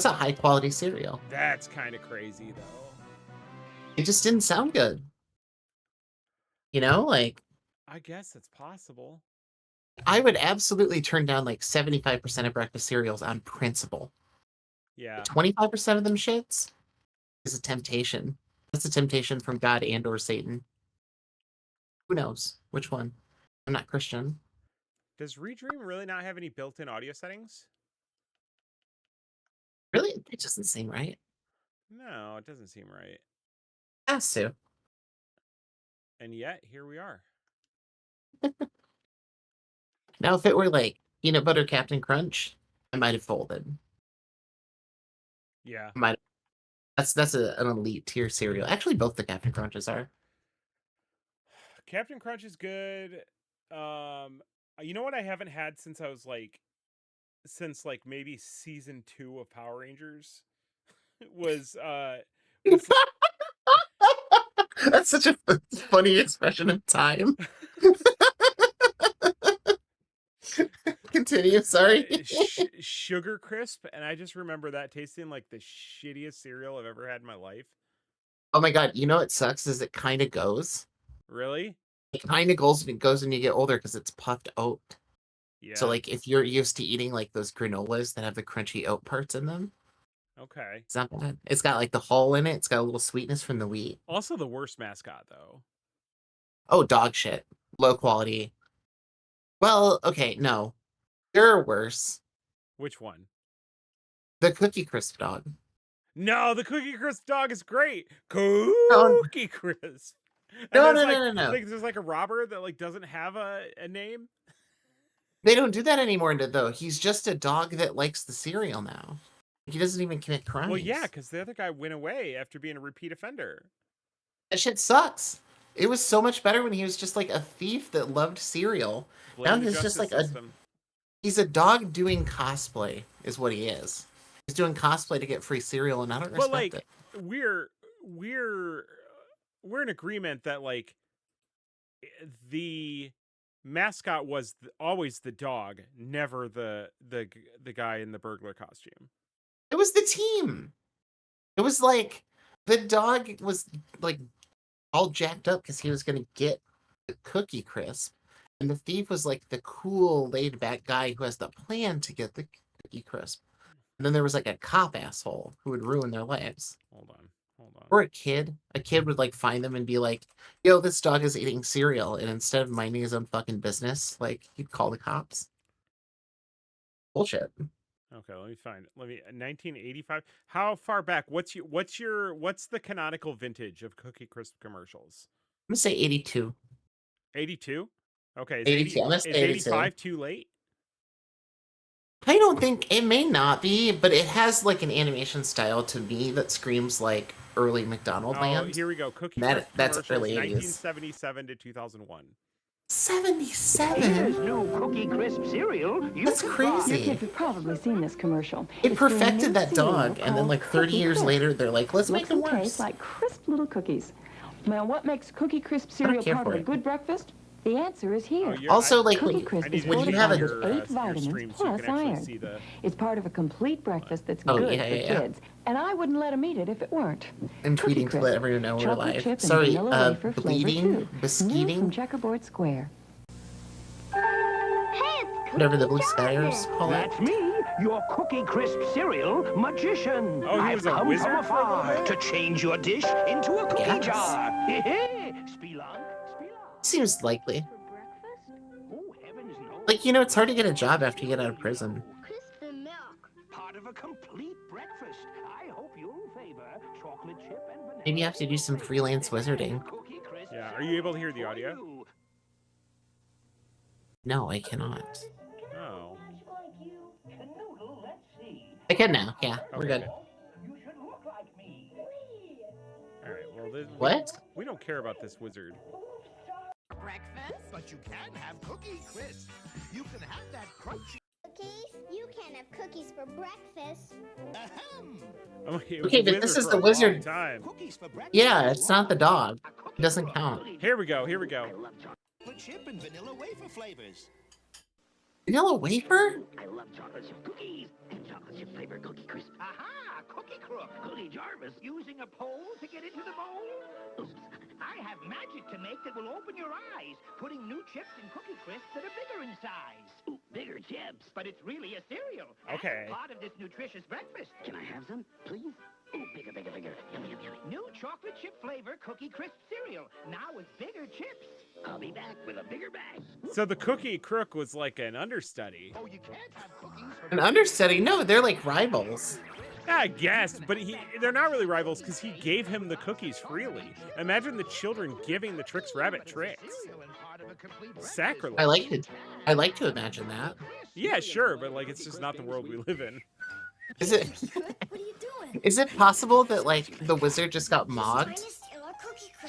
That's a high quality cereal. That's kind of crazy, though. It just didn't sound good. You know, like I guess it's possible. I would absolutely turn down like 75% of breakfast cereals on principle. Yeah. 25% of them shits is a temptation. That's a temptation from God and or Satan. Who knows which one? I'm not Christian. Does Redream really not have any built-in audio settings? Really? It doesn't seem right. No, it doesn't seem right. It has to. And yet, here we are. Now, if it were like peanut butter Captain Crunch, I might have folded. Yeah. That's an elite tier cereal. Actually, both the Captain Crunches are. Captain Crunch is good. You know what I haven't had since since maybe season 2 of Power Rangers was That's such a funny expression of time. Continue. Sorry. Sugar Crisp, and I just remember that tasting like the shittiest cereal I've ever had in my life. Oh my god! You know what sucks is it kind of goes. Really? It kind of goes when you get older because it's puffed oat. Yeah. So like if you're used to eating like those granolas that have the crunchy oat parts in them, okay, it's not bad. It's got like the hull in it. It's got a little sweetness from the wheat. Also, the worst mascot though. Oh, dog shit. Low quality. Well, okay, no. There are worse. Which one? The Cookie Crisp dog. No, the Cookie Crisp dog is great. Cookie Crisp. No. There's like a robber that like doesn't have a name. They don't do that anymore, though. He's just a dog that likes the cereal now. He doesn't even commit crimes. Well, yeah, because the other guy went away after being a repeat offender. That shit sucks. It was so much better when he was just like a thief that loved cereal. Now he's just like he's a dog doing cosplay, is what he is. He's doing cosplay to get free cereal, and I don't respect it. We're in agreement that like the mascot was always the dog, never the guy in the burglar costume. It was the team. It was like the dog was like all jacked up because he was gonna get the Cookie Crisp, and the thief was like the cool, laid back guy who has the plan to get the Cookie Crisp. And then there was like a cop asshole who would ruin their lives. Hold on. Or a kid. A kid would like find them and be like, "Yo, this dog is eating cereal," and instead of minding his own fucking business, like he'd call the cops. Bullshit. Okay, let me find it. 1985. How far back? What's the canonical vintage of Cookie Crisp commercials? I'm gonna say 82. 82? Okay, 82. Is 85 too late? I don't think it may not be, but it has like an animation style to me that screams like early McDonald's land. Here we go. Cookie Crisp that's early 80s. 1977 to 2001. 77? Here's new Cookie Crisp cereal. That's crazy. Your kids have probably seen this commercial. It perfected that dog, and then like 30 years later, they're like, let's make it worse. Tastes like crisp little cookies. Now, what makes Cookie Crisp cereal part of a good breakfast? The answer is here. Also, like Cookie Crisp is when you have with 8 vitamins plus iron. It's part of a complete breakfast that's good for kids. And I wouldn't let them eat it if it weren't. I'm tweeting to let everyone know we're live. Sorry, bleeding, beskeeting. From Checkerboard Square. Whatever the blue skyers call it. That's me, your Cookie Crisp cereal magician. Oh, he was a wizard from afar to change your dish into a cookie jar. Seems likely. Like, you know, it's hard to get a job after you get out of prison. Part of a complete breakfast. I hope you'll favor chocolate chip and banana. Maybe you have to do some freelance wizarding. Yeah, are you able to hear the audio? No, I cannot. Oh. I can now. Yeah, we're good. All right. Well, what? We don't care about this wizard. Breakfast? But you can have Cookie Crisp. You can have that crunchy cookies. You can have cookies for breakfast. Ahem. Okay, but this is the wizard. Yeah, it's not the dog. It doesn't count. Here we go. Chocolate chip and vanilla wafer flavors. Vanilla wafer? I love chocolate chip cookies and chocolate chip flavored Cookie Crisp. Aha! Jarvis using a pole to get into the bowl? Oops. I have magic to make that will open your eyes, putting new chips in Cookie Crisps that are bigger in size. Ooh, bigger chips. But it's really a cereal. Okay. And part of this nutritious breakfast. Can I have some, please? Ooh, bigger, bigger, bigger. Yummy, yummy, yummy. New chocolate chip flavor Cookie Crisp cereal. Now with bigger chips. I'll be back with a bigger bag. So the Cookie Crook was like an understudy. Oh, you can't have cookies. An understudy? No, they're like rivals. I guess, but they're not really rivals because he gave him the cookies freely. Imagine the children giving the Trix Rabbit tricks. Sacrilege. I like to imagine that. Yeah, sure, but like it's just not the world we live in. Is it? What are you doing? Is it possible that like the wizard just got mobbed?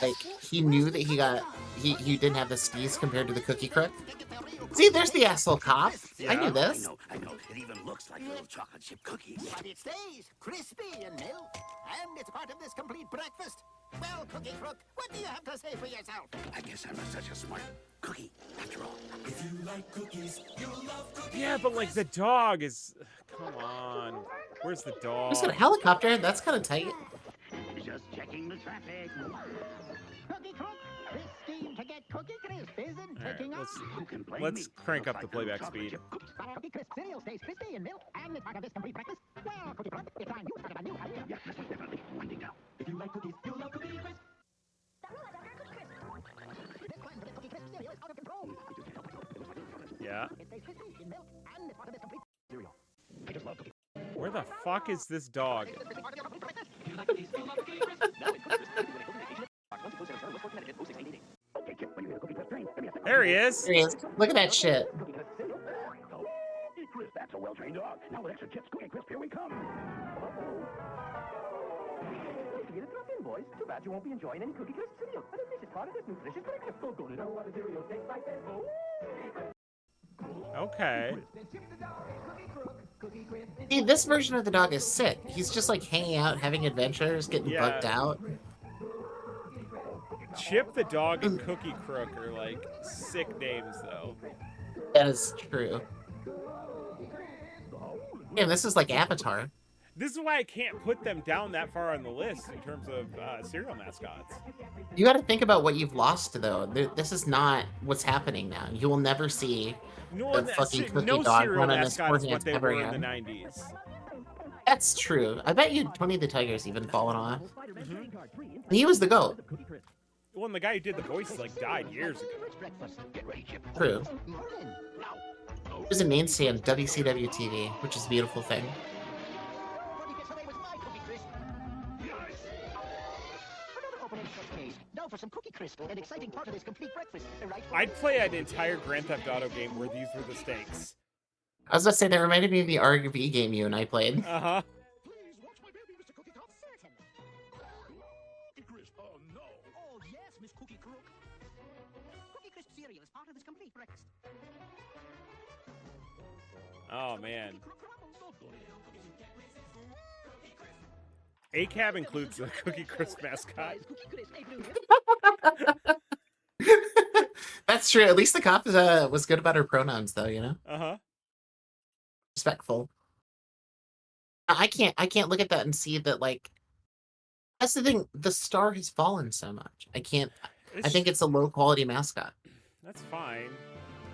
Like he knew that he didn't have the steez compared to the Cookie Crook. See, there's the asshole cop. Yeah. I knew this. I know. It even looks like little chocolate chip cookies. But it stays crispy and milk. And it's part of this complete breakfast. Well, Cookie Crook, what do you have to say for yourself? I guess I'm such a smart cookie, after all. If you like cookies, you'll love cookies. Yeah, but like the dog is... Come on. Where's the dog? Who's got a helicopter? That's kind of tight. Just checking the traffic. Cookie Crook, this scheme to get Cookie Crisp isn't taking off. Let's crank up the playback speed. Cookie Crisp cereal stays crispy in milk, and it's part of this complete breakfast. Well, Cookie Crook, it's time you started a new idea. Yes, definitely. Winding down. If you like cookies, you'll love Cookie Crisp. This plan for this Cookie Crisp cereal is out of control. Yeah. It stays crispy in milk, and it's part of this complete cereal. I just love Cookie Where the fuck is this dog? There he is. There he is. Look at that shit. That's a well-trained dog. Now with extra chips, Cookie Crisp, here we come. You drop in, boys. Too bad you won't be enjoying any Cookie Crisp cereal. But this is part of this nutritious breakfast. Oh, don't know what a cereal tastes like that. Okay. See, this version of the dog is sick. He's just like hanging out, having adventures, getting Yeah. bugged out. Chip the dog and Cookie Crook are like sick names, though. That is true. Yeah, this is like Avatar. This is why I can't put them down that far on the list in terms of cereal mascots. You got to think about what you've lost, though. This is not what's happening now. You will never see the fucking Cookie no dog cereal run on his mascot is what forehands they ever were in the again. 90s. That's true. I bet you Tony the Tiger's even fallen off. Mm-hmm. He was the GOAT. Well, and the guy who did the voice like died years ago. True. He was a mainstay on WCW TV, which is a beautiful thing. Now for some Cookie Crisp, an exciting part of this complete breakfast. Right? I'd play an entire Grand Theft Auto game where these were the stakes. I was gonna say, that reminded me of the RV game you and I played. Uh-huh. Please watch my baby, Mr. Cookie Top. Cookie Crisp, oh no. Oh, yes, Miss Cookie Crook. Cookie Crisp cereal is part of this complete breakfast. Oh, man. A-Cab includes the Cookie Crisp mascot. That's true. At least the cop was good about her pronouns, though. You know, Uh-huh. respectful. I can't look at that and see that, like, that's the thing. The star has fallen so much. I think it's a low quality mascot. That's fine.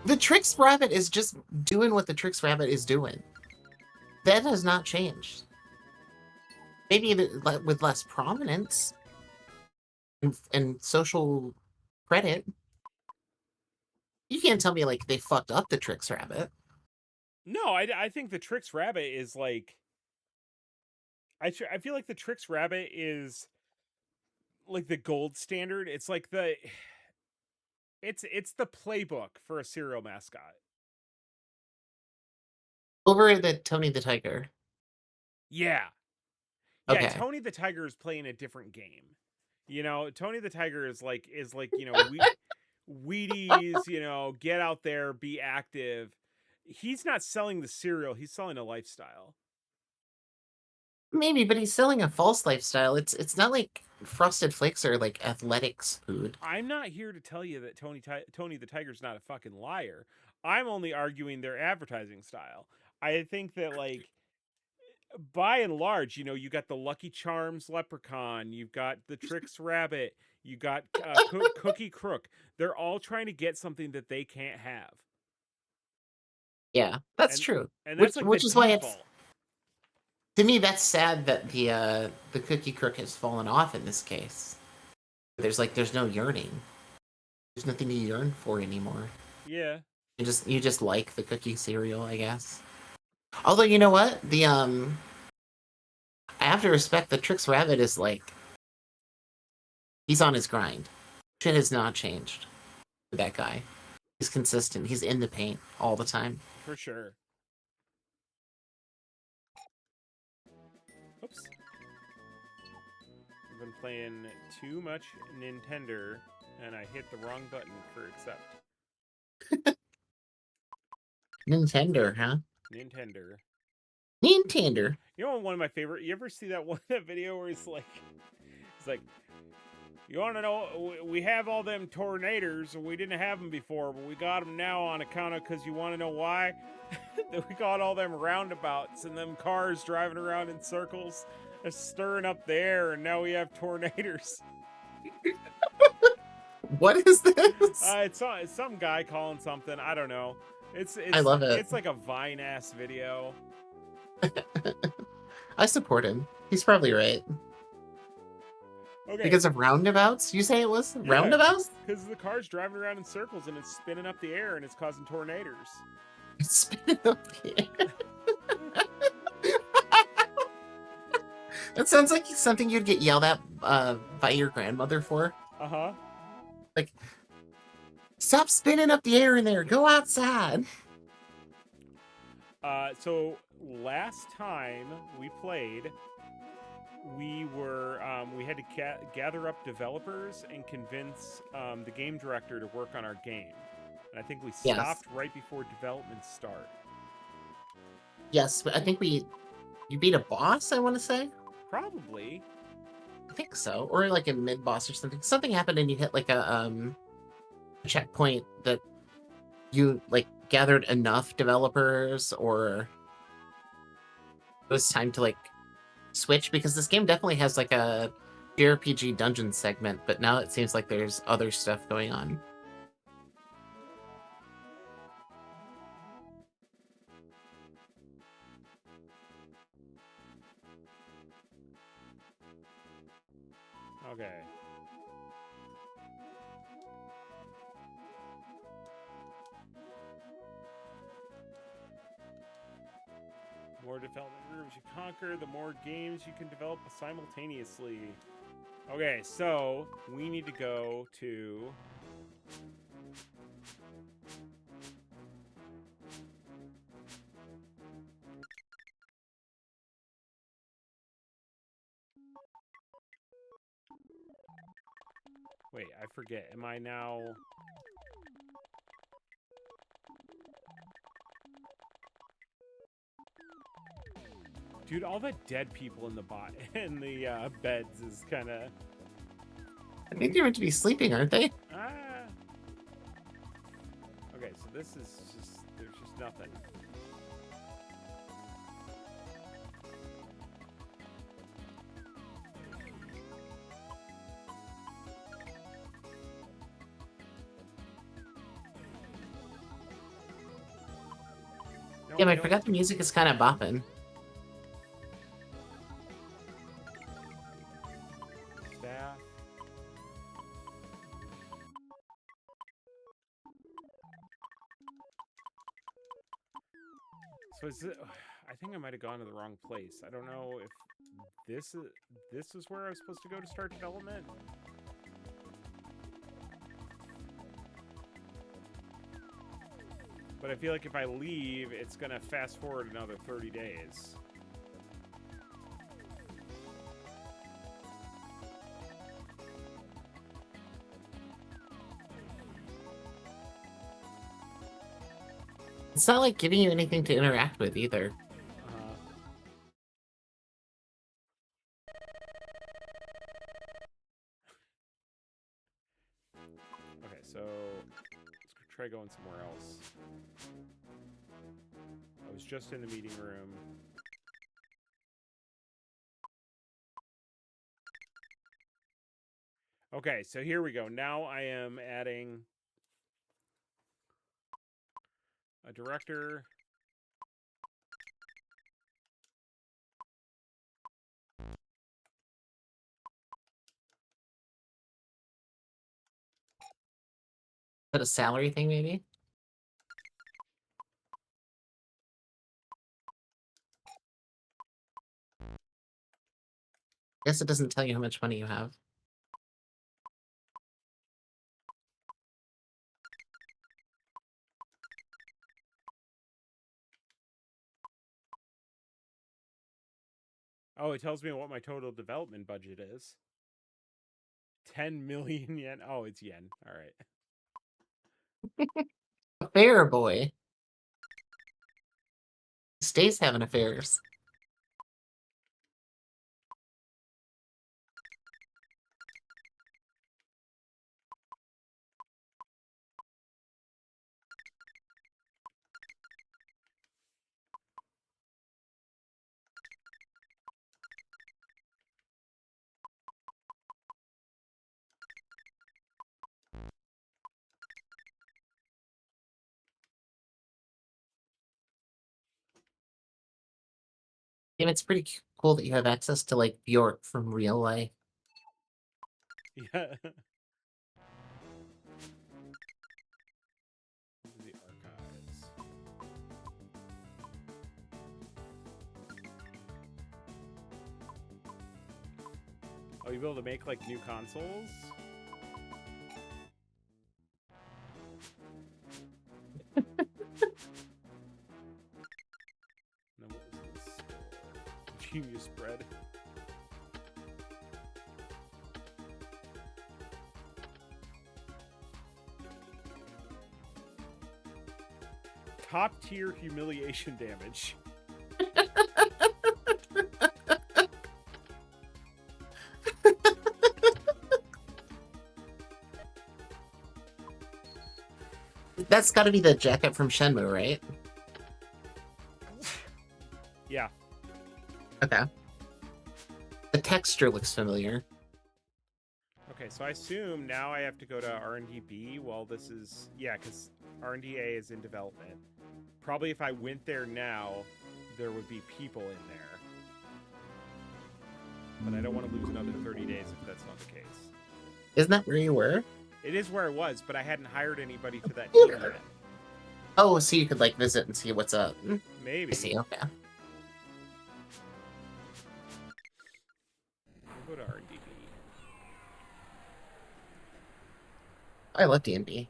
The Trix Rabbit is just doing what the Trix Rabbit is doing. That has not changed. Maybe with less prominence and social credit. You can't tell me like they fucked up the Trix Rabbit. No, I think the Trix Rabbit is like... I feel like the Trix Rabbit is like the gold standard. It's like the... It's the playbook for a cereal mascot. Over the Tony the Tiger. Yeah. Yeah, Okay. Tony the Tiger is playing a different game. You know, Tony the Tiger is like, you know, Wheaties, you know, get out there, be active. He's not selling the cereal, he's selling a lifestyle. Maybe, but he's selling a false lifestyle. It's not like Frosted Flakes or like athletics food. I'm not here to tell you that Tony the Tiger's not a fucking liar. I'm only arguing their advertising style. I think that, like, by and large, you know, you got the Lucky Charms leprechaun, you've got the Trix rabbit, you got Cookie Crook. They're all trying to get something that they can't have. Yeah, that's and, true. And that's like Which the is why default. To me, that's sad that the Cookie Crook has fallen off in this case. There's no yearning. There's nothing to yearn for anymore. Yeah. You just like the cookie cereal, I guess. Although you know what? I have to respect the Trix Rabbit is like he's on his grind. Shit has not changed with that guy. He's consistent. He's in the paint all the time. For sure. Oops. I've been playing too much Nintendo, and I hit the wrong button for accept. Nintendo, huh? Nintendo. Nintendo. You know, one of my favorite. You ever see that video where it's like, you want to know? We have all them tornadoes, and we didn't have them before, but we got them now on account of because you want to know why? That we got all them roundabouts and them cars driving around in circles, stirring up the air, and now we have tornadoes. What is this? It's some guy calling something. I don't know. I love it. It's like a Vine ass video. I support him. He's probably right. Okay. Because of roundabouts? You say it was roundabouts? Because the car's driving around in circles and it's spinning up the air and it's causing tornadoes. It's spinning up the air. That sounds like something you'd get yelled at by your grandmother for. Uh-huh. Like, stop spinning up the air in there. Go outside. So last time we played, we had to gather up developers and convince the game director to work on our game. And I think we stopped right before development start. Yes, but I think you beat a boss, I want to say? Probably. I think so. Or like a mid-boss or something. Something happened and you hit like a checkpoint that you like gathered enough developers, or it was time to like switch, because this game definitely has like a JRPG dungeon segment, but now it seems like there's other stuff going on. Okay. The more development rooms you conquer, the more games you can develop simultaneously. Okay, so we need to go to... Wait, I forget. Am I now... Dude, all the dead people in the beds is kind of... I think they're meant to be sleeping, aren't they? Okay, so this is just... There's just nothing. Yeah, but I forgot the music is kind of bopping. Staff. So is it... I think I might have gone to the wrong place. I don't know if this is where I was supposed to go to start development. But I feel like if I leave, it's going to fast forward another 30 days. It's not like giving you anything to interact with either. Okay, so let's try going somewhere else. I was just in the meeting room. Okay, so here we go. Now I am adding a director. Is that a salary thing, maybe? Guess it doesn't tell you how much money you have. Oh, it tells me what my total development budget is. 10 million yen. Oh, it's yen. All right. Affair boy. Stays having affairs. And it's pretty cool that you have access to, like, Bjork from real life. Yeah. The archives. Oh, you be able to make, like, new consoles? No, what was this? Genius bread. Top tier humiliation damage. That's got to be the jacket from Shenmue, right? Yeah. Okay. The texture looks familiar. Okay, so I assume now I have to go to R&D-B while this is... Yeah, because R&D-A is in development. Probably if I went there now, there would be people in there. But I don't want to lose another 30 days if that's not the case. Isn't that where you were? It is where I was, but I hadn't hired anybody for that team yet. Oh, so you could, like, visit and see what's up. Maybe. I see, okay. We'll go to R&D-B. I love D&D.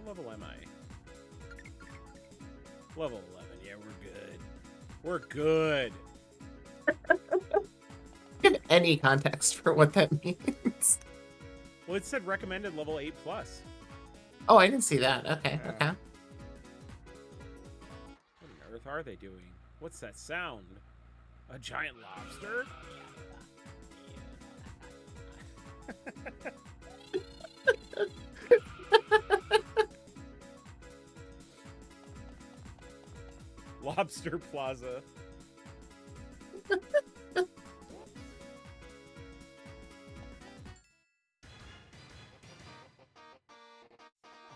What level am I? Level 11. Yeah, we're good. We're good. Give any context for what that means. Well, it said recommended level 8+. Oh, I didn't see that. Okay, Yeah. okay. What on earth are they doing? What's that sound? A giant lobster? Lobster Plaza.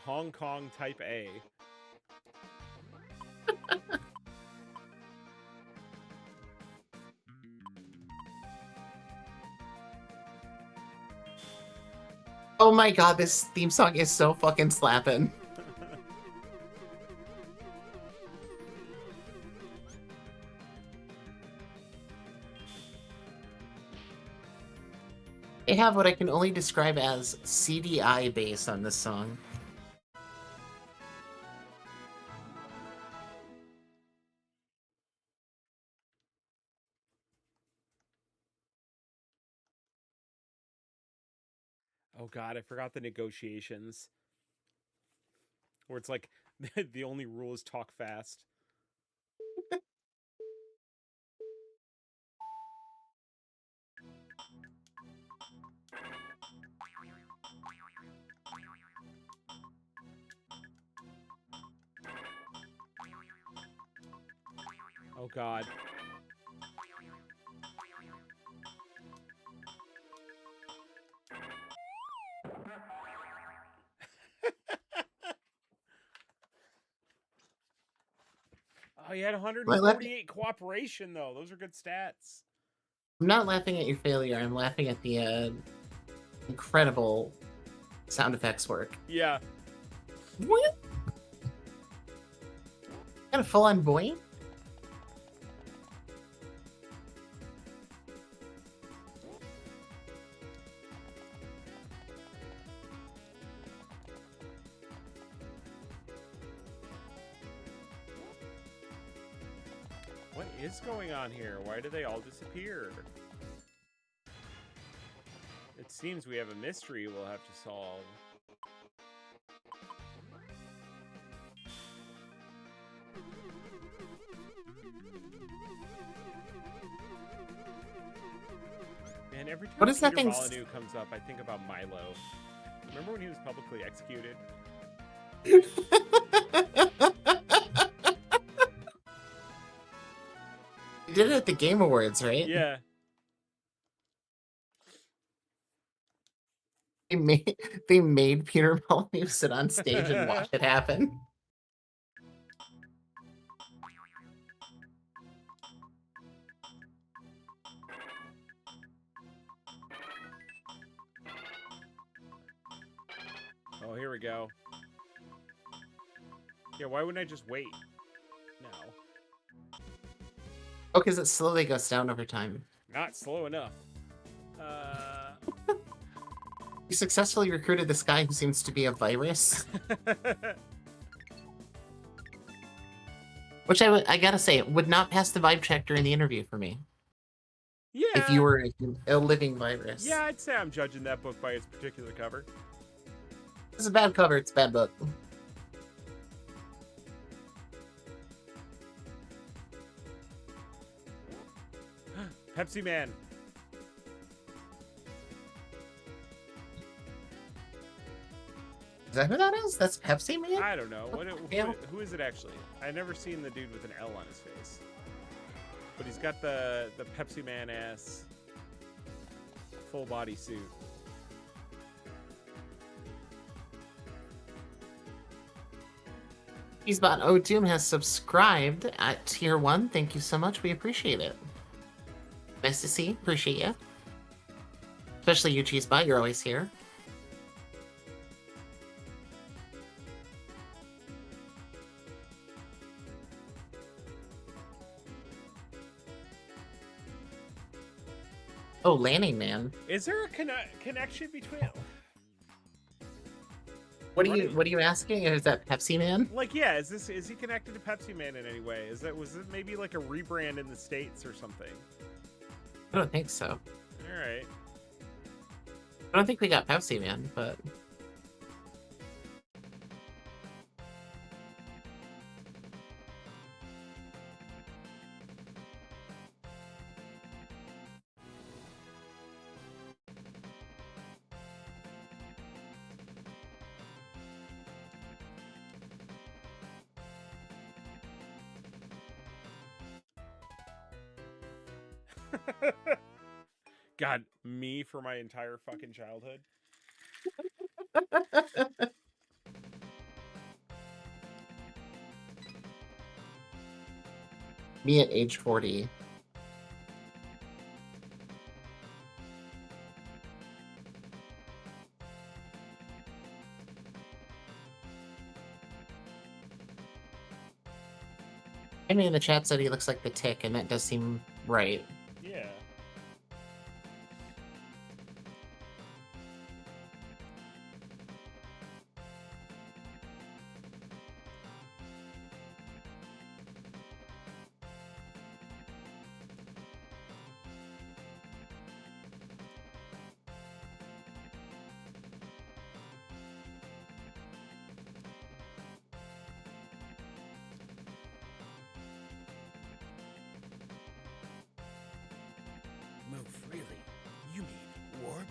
Hong Kong Type A. Oh my god, this theme song is so fucking slapping. They have what I can only describe as CDI bass on this song. Oh god, I forgot the negotiations. Where it's like, the only rule is talk fast. Oh, God. Oh, you had 148 cooperation, though. Those are good stats. I'm not laughing at your failure. I'm laughing at the incredible sound effects work. Yeah. What? Got a full-on boing? What is going on here? Why do they all disappear? It seems we have a mystery we'll have to solve. Man, every time Peter Molyneux comes up, I think about Milo. Remember when he was publicly executed? They did it at the Game Awards, right? Yeah. They made Peter Molyneux sit on stage and watch it happen. Oh, here we go. Yeah, why wouldn't I just wait? No. Oh, because it slowly goes down over time. Not slow enough. You successfully recruited this guy who seems to be a virus. Which I gotta say, would not pass the vibe check during the interview for me. Yeah. If you were a living virus. Yeah, I'd say I'm judging that book by its particular cover. It's a bad cover, it's a bad book. Pepsi Man. Is that who that is? That's Pepsi Man? I don't know. Who is it actually? I've never seen the dude with an L on his face. But he's got the Pepsi Man ass full body suit. Cheesebot Doom has subscribed at tier 1. Thank you so much. We appreciate it. Nice to see. Appreciate you. Especially you, Cheesebot. You're always here. Oh, Lanning Man. Is there a connection between? What are you asking? Is that Pepsi Man? Like, yeah, is he connected to Pepsi Man in any way? Was it maybe like a rebrand in the States or something? I don't think so. All right. I don't think we got Pepsi Man, but God, me for my entire fucking childhood. me at age 40. Amy in the chat said he looks like the Tick, and that does seem right. Yeah. Move freely. You mean warp?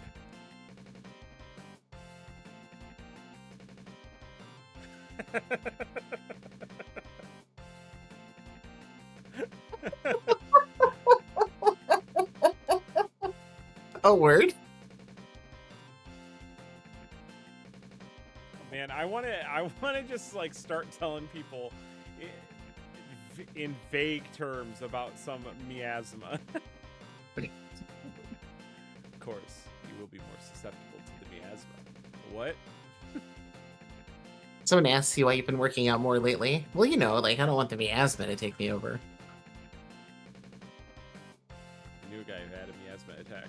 Oh, word? Man, I want to just like start telling people in vague terms about some miasma. Of course, you will be more susceptible to the miasma. What? Someone asks you why you've been working out more lately. Well, you know, like, I don't want the miasma to take me over. I knew a guy who had a miasma attack.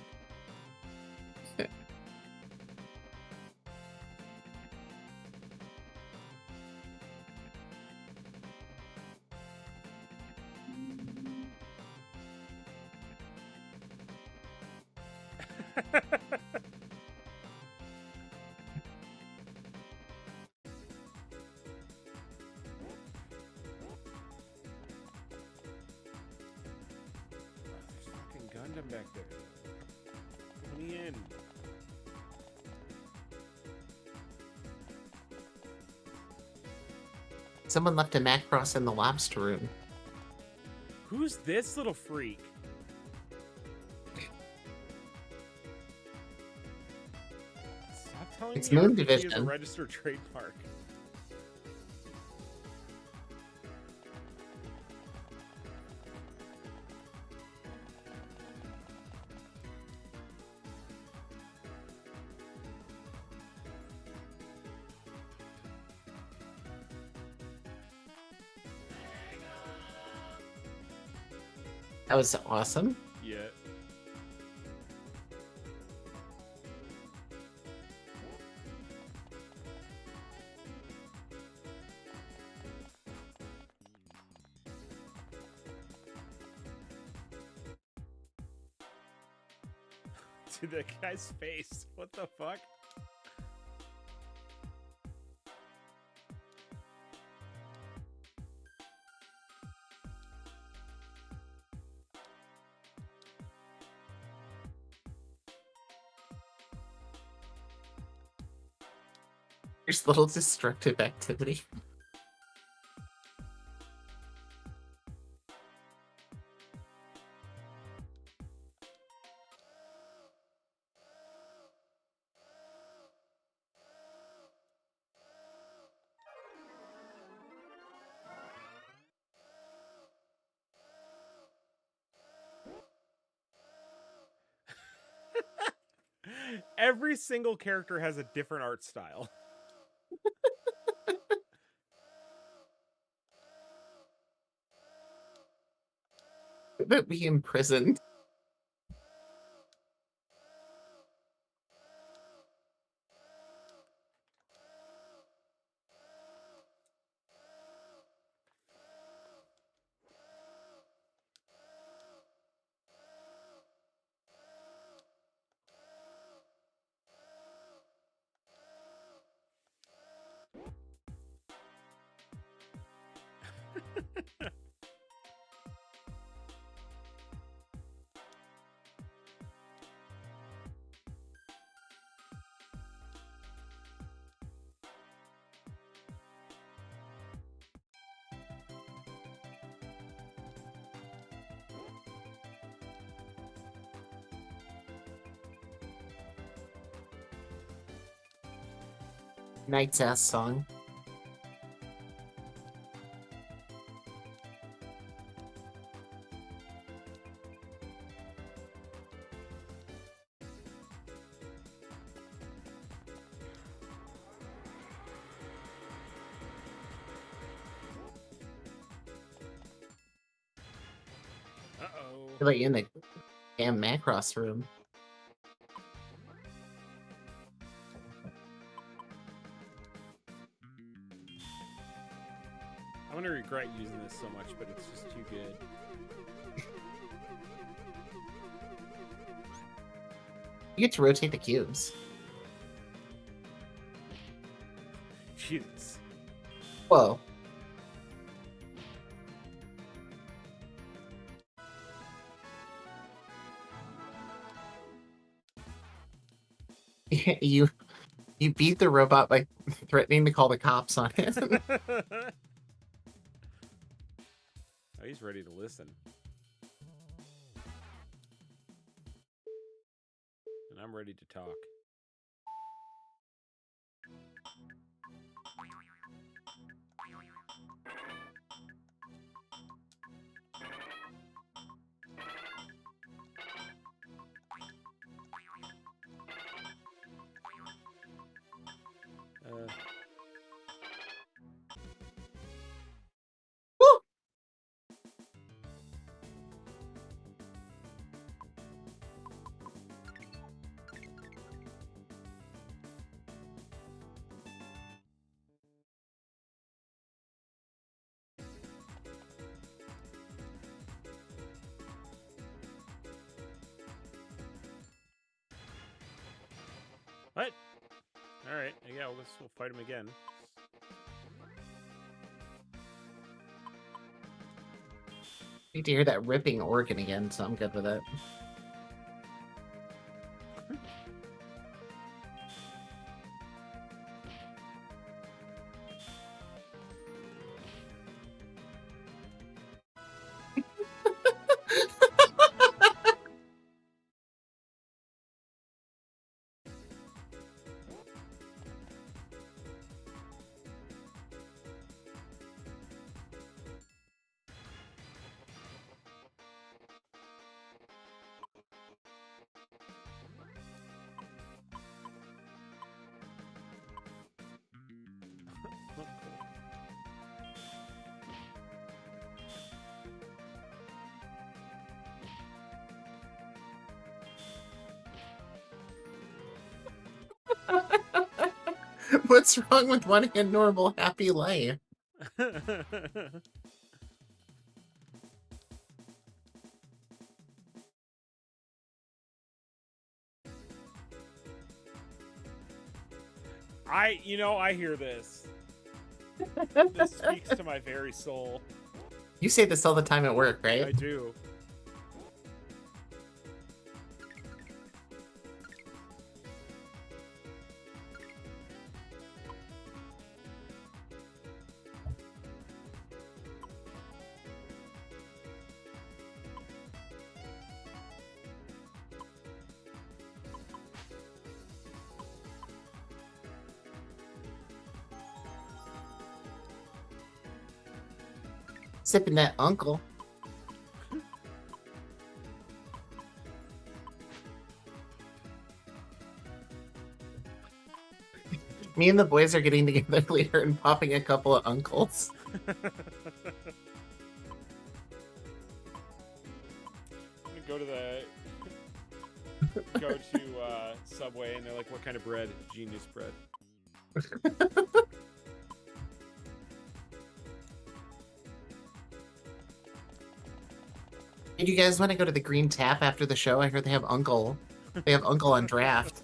Gundam back there. Let me in. Someone left a Macross in the lobster room. Who's this little freak? Stop telling It's me Moon RPG Division. is a registered trademark. That was awesome. Yeah. Dude, that guy's face. What the fuck? There's little destructive activity. Every single character has a different art style. But be imprisoned. Knight's ass song. Uh-oh. You're like in the damn Macross room. I'm gonna regret using this so much, but it's just too good. You get to rotate the cubes. Jesus. Whoa. You beat the robot by threatening to call the cops on it. Oh, he's ready to listen. and I'm ready to talk. What? Alright, yeah, I guess we'll fight him again. Need to hear that ripping organ again, so I'm good with it. What's wrong with wanting a normal, happy life? I hear this. This speaks to my very soul. You say this all the time at work, right? I do. Sipping that uncle. Me and the boys are getting together later and popping a couple of uncles. Go to Subway and they're like, what kind of bread? Genius bread. Hey, do you guys want to go to the Green Tap after the show? I heard they have Uncle. They have Uncle on draft.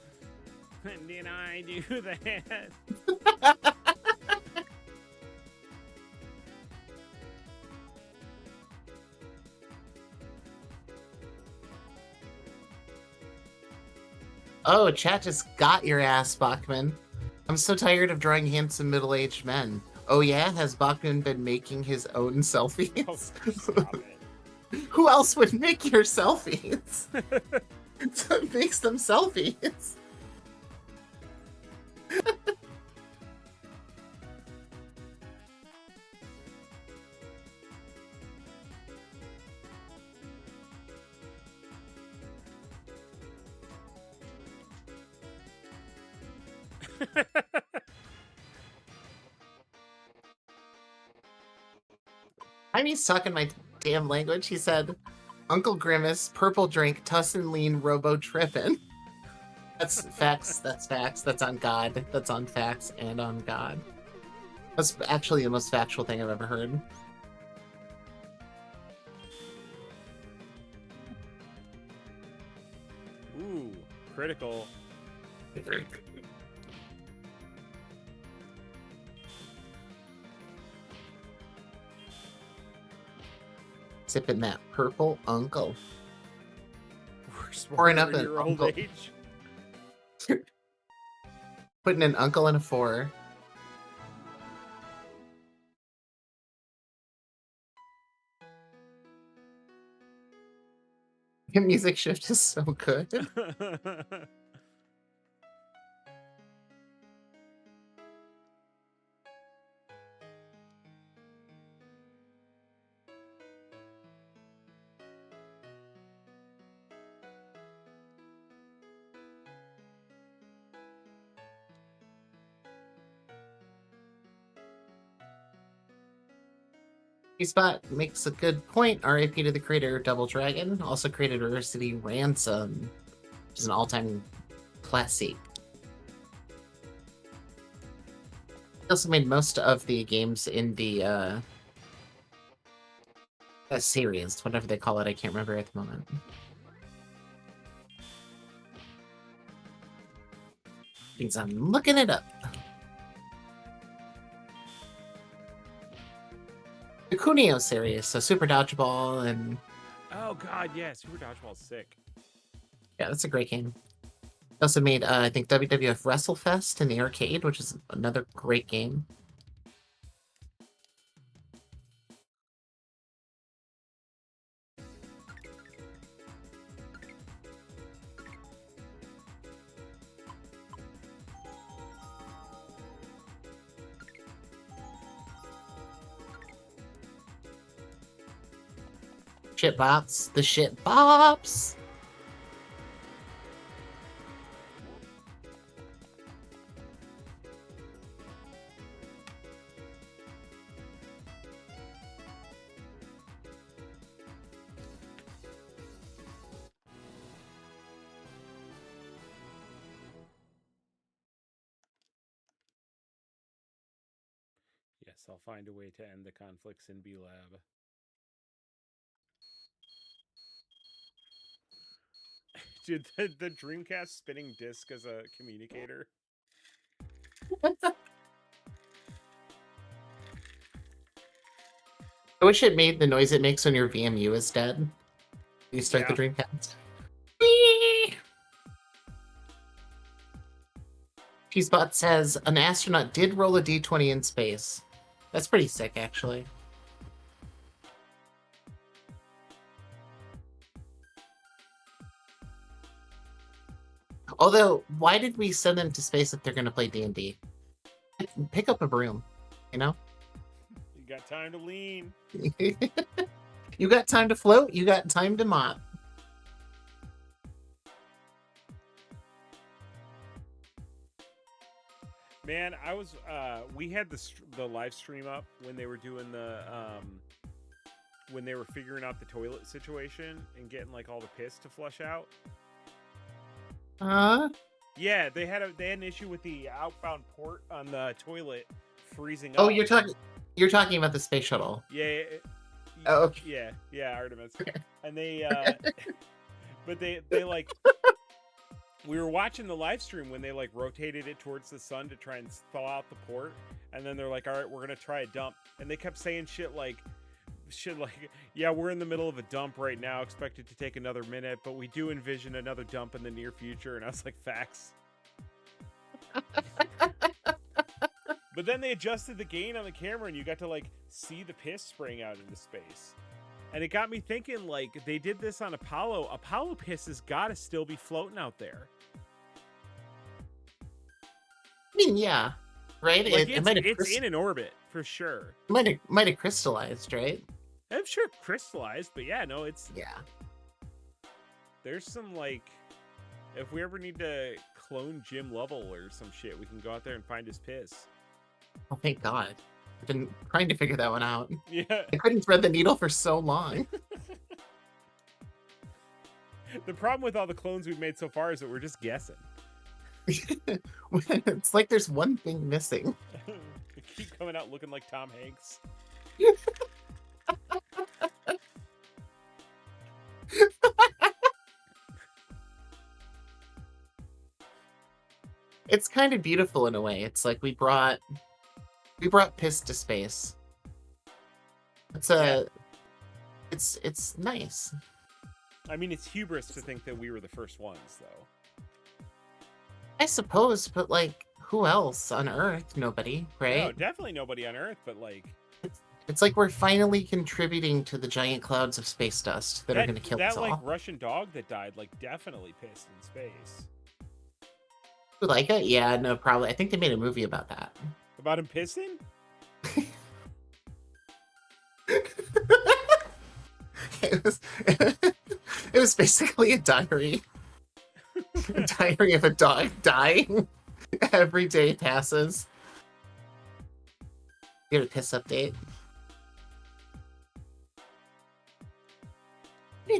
Did I do that? Oh, chat just got your ass, Bachman. I'm so tired of drawing handsome middle-aged men. Oh yeah? Has Bachman been making his own selfies? Oh, stop it. Who else would make your selfies? So it makes them selfies. Tiny's talking my damn language. He said, Uncle Grimace, purple drink, tussin lean, robo trippin'. That's facts. That's facts. That's on God. That's on facts and on God. That's actually the most factual thing I've ever heard. Ooh, critical. Sipping that purple uncle. We're Pouring up an your old uncle. age. Putting an uncle in a 4. Your music shift is so good. Spot makes a good point. RIP to the creator of Double Dragon. Also created River City Ransom, which is an all-time classic. He also made most of the games in the series, whatever they call it. I can't remember at the moment. Means I'm looking it up. The Kunio series, so Super Dodgeball and... Oh god, yeah, Super Dodgeball's sick. Yeah, that's a great game. They also made, I think, WWF WrestleFest in the arcade, which is another great game. Shit bops. The shit bops! Yes, I'll find a way to end the conflicts in B-Lab. Dude, the Dreamcast spinning disc as a communicator. I wish it made the noise it makes when your VMU is dead. You start the Dreamcast. Cheesebot says, an astronaut did roll a d20 in space. That's pretty sick, actually. Although, why did we send them to space if they're going to play D&D? Pick up a broom, you know? You got time to lean. You got time to float, you got time to mop. Man, I was we had the live stream up when they were doing the when they were figuring out the toilet situation and getting like all the piss to flush out. Yeah, they had an issue with the outbound port on the toilet freezing up. Oh, you're talking about the space shuttle. Yeah. Oh, okay. Yeah, Artemis. And they but they like we were watching the live stream when they like rotated it towards the sun to try and thaw out the port, and then they're like, all right, we're gonna try a dump, and they kept saying shit like, yeah, we're in the middle of a dump right now, expected to take another minute, but we do envision another dump in the near future. And I was like, facts. But then they adjusted the gain on the camera and you got to like see the piss spraying out into space. And it got me thinking, like, they did this on Apollo. Apollo piss has got to still be floating out there. I mean, yeah, right? Like it's in an orbit for sure. Might have crystallized, right? I'm sure crystallized, but yeah, no, it's there's some like, if we ever need to clone Jim Lovell or some shit, we can go out there and find his piss. Oh, thank God. I've been trying to figure that one out. Yeah. I couldn't thread the needle for so long. The problem with all the clones we've made so far is that we're just guessing. It's like there's one thing missing. They keep coming out looking like Tom Hanks. It's kind of beautiful in a way. It's like we brought piss to space. It's nice. I mean, it's hubris to think that we were the first ones, though. I suppose, but like, who else on Earth? Nobody, right? No, definitely nobody on Earth, but like... It's like we're finally contributing to the giant clouds of space dust that are going to kill us all. That, like, Russian dog that died, like, definitely pissed in space. You like it? Yeah, no, probably. I think they made a movie about that. About him pissing? It was basically a diary. A diary of a dog dying. Every day passes. Get a piss update.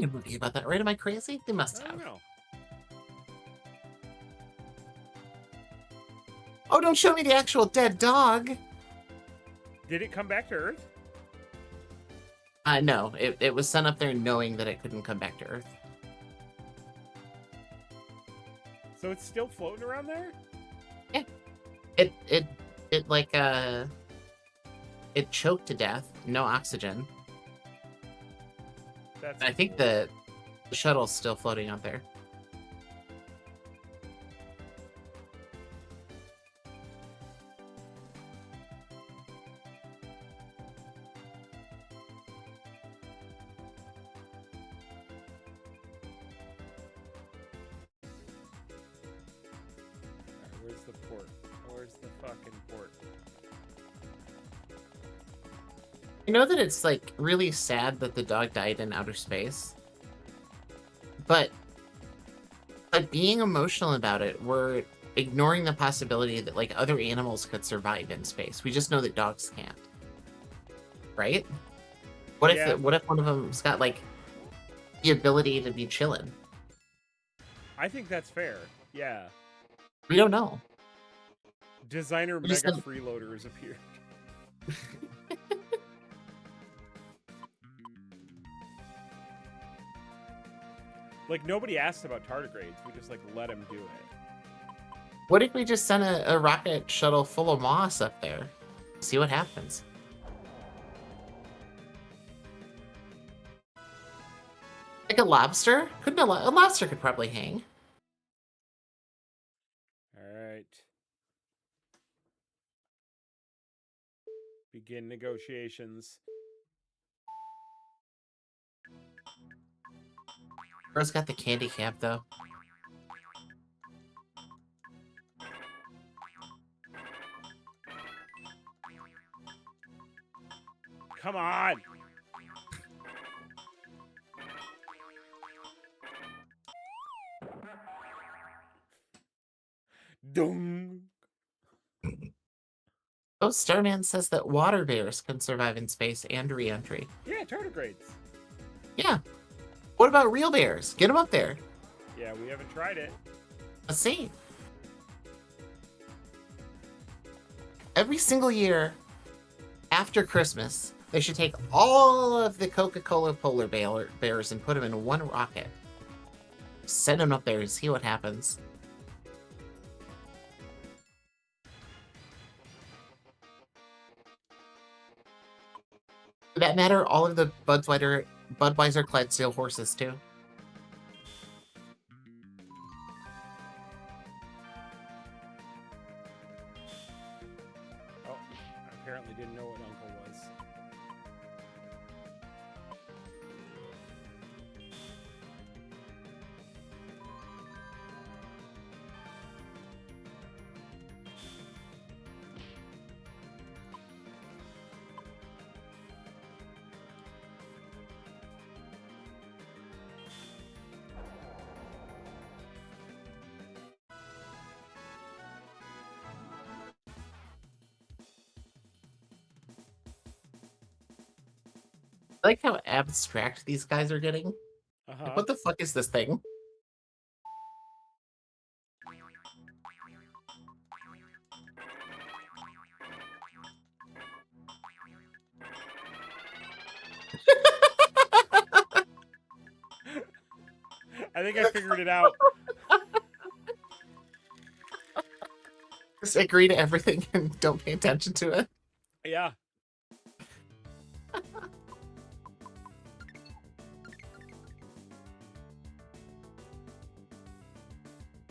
a movie about that, right? Am I crazy? They must I have. don't know. Oh, don't show me the actual dead dog. Did it come back to Earth? No, it was sent up there knowing that it couldn't come back to Earth. So it's still floating around there? Yeah. It like it choked to death, no oxygen. I think the shuttle's still floating out there. Where's the port? Where's the fucking port? You know that it's like really sad that the dog died in outer space, but by being emotional about it, we're ignoring the possibility that like other animals could survive in space. We just know that dogs can't, right? What if what if one of them's got like the ability to be chilling? I think that's fair. Yeah. We don't know. Designer Mega Freeloader has appeared. Like, nobody asked about tardigrades. We just, like, let him do it. What if we just sent a rocket shuttle full of moss up there? See what happens. Like a lobster? Couldn't a lobster could probably hang. Alright. Begin negotiations. Bro's got the candy cap, though. Come on! Dung! Oh, Starman says that water bears can survive in space and re-entry. Yeah, tardigrades. Yeah. What about real bears? Get them up there. Yeah, we haven't tried it. Let's see. Every single year after Christmas, they should take all of the Coca-Cola polar bears and put them in one rocket. Send them up there and see what happens. For that matter, all of the Budweiser Clydesdale horses, too. Oh, I apparently didn't know what Uncle was. I like how abstract these guys are getting. Like, what the fuck is this thing? I think I figured it out. Just agree to everything and don't pay attention to it. Yeah.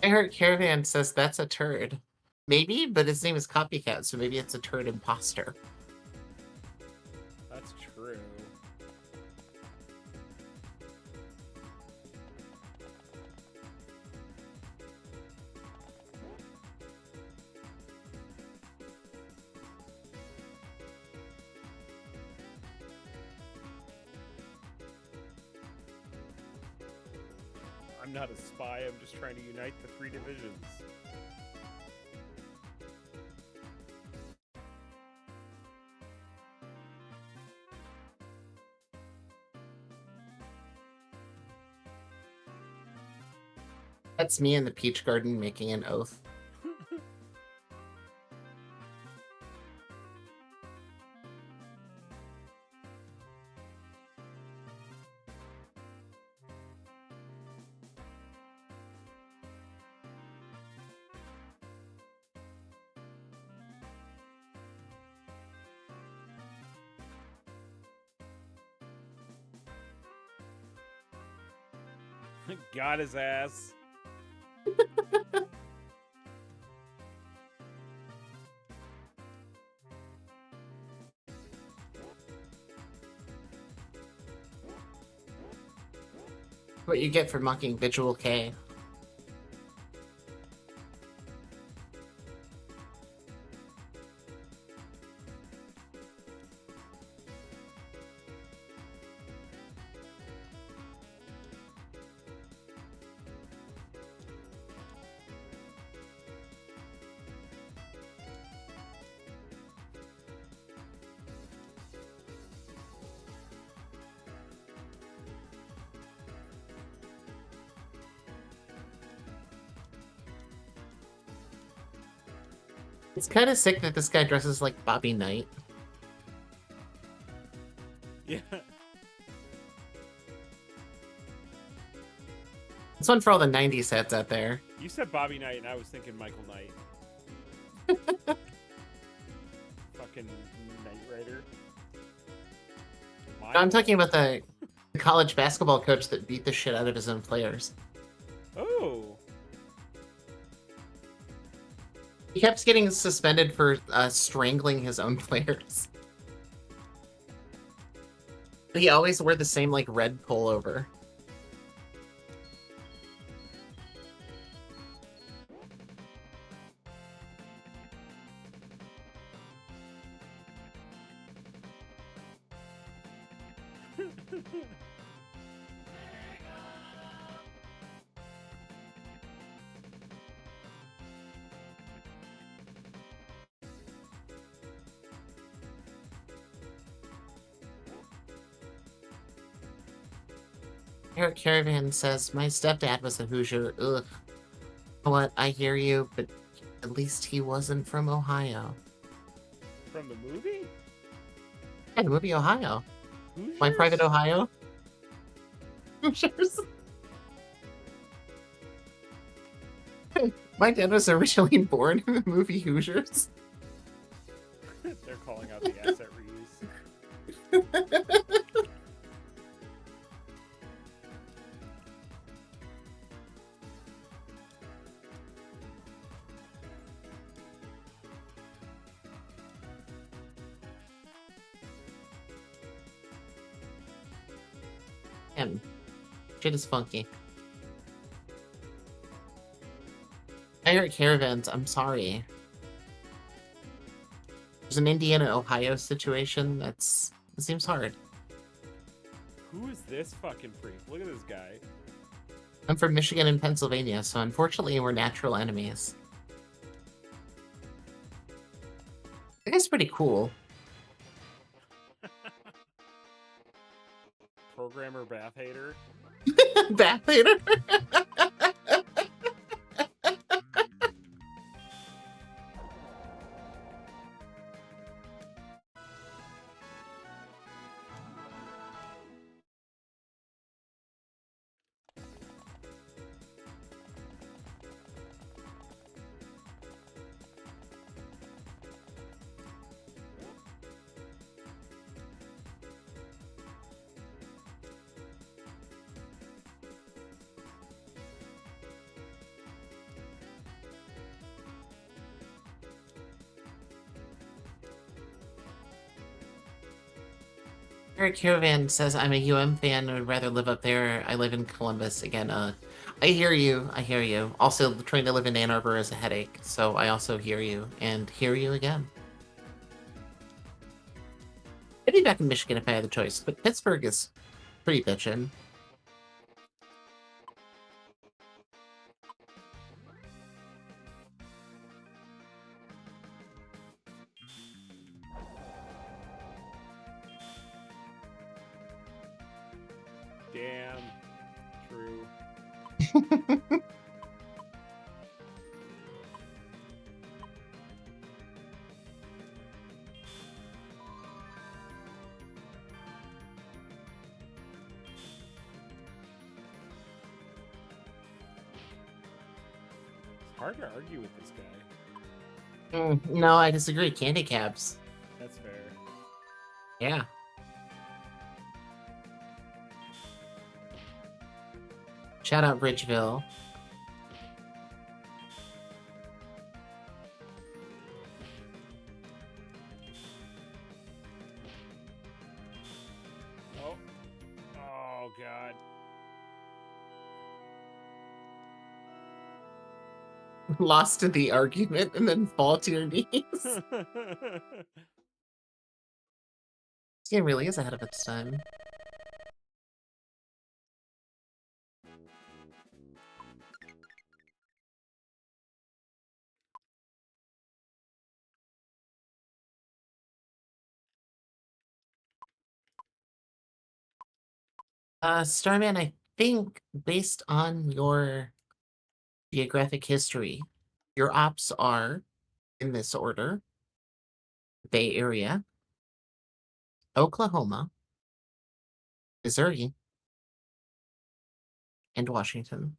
I heard Caravan says that's a turd. Maybe, but his name is Copycat, so maybe it's a turd imposter. That's true. I'm not a spy, I'm just trying to unite the three divisions. That's me in the peach garden making an oath. Got his ass. What you get for mocking Visual K. It's kind of sick that this guy dresses like Bobby Knight. Yeah. This one for all the 90s heads out there. You said Bobby Knight, and I was thinking Michael Knight. Fucking Knight Rider. No, I'm talking about the college basketball coach that beat the shit out of his own players. Oh. He kept getting suspended for strangling his own players. He always wore the same, like, red pullover. Eric Caravan says, my stepdad was a Hoosier. Ugh. What? I hear you, but at least he wasn't from Ohio. From the movie? Yeah, the movie Ohio. Hoosiers? My Private Ohio. Hoosiers. My dad was originally born in the movie Hoosiers. They're calling out the asset reuse. Shit is funky. Pirate Caravans, I'm sorry. There's an Indiana-Ohio situation it seems hard. Who is this fucking freak? Look at this guy. I'm from Michigan and Pennsylvania, so unfortunately we're natural enemies. That guy's pretty cool. Programmer Bath Hater. Bath Hater? Eric Caravan says, I'm a UM fan and would rather live up there. I live in Columbus. Again, I hear you. I hear you. Also, trying to live in Ann Arbor is a headache, so I also hear you and hear you again. I'd be back in Michigan if I had the choice, but Pittsburgh is pretty bitchin'. Damn. True. hard to argue with this guy. No, I disagree. Candy cabs. That's fair. Yeah. Shout out Bridgeville. Oh, God. Lost in the argument and then fall to your knees. This game really is ahead of its time. Starman, I think based on your geographic history, your ops are, in this order, Bay Area, Oklahoma, Missouri, and Washington.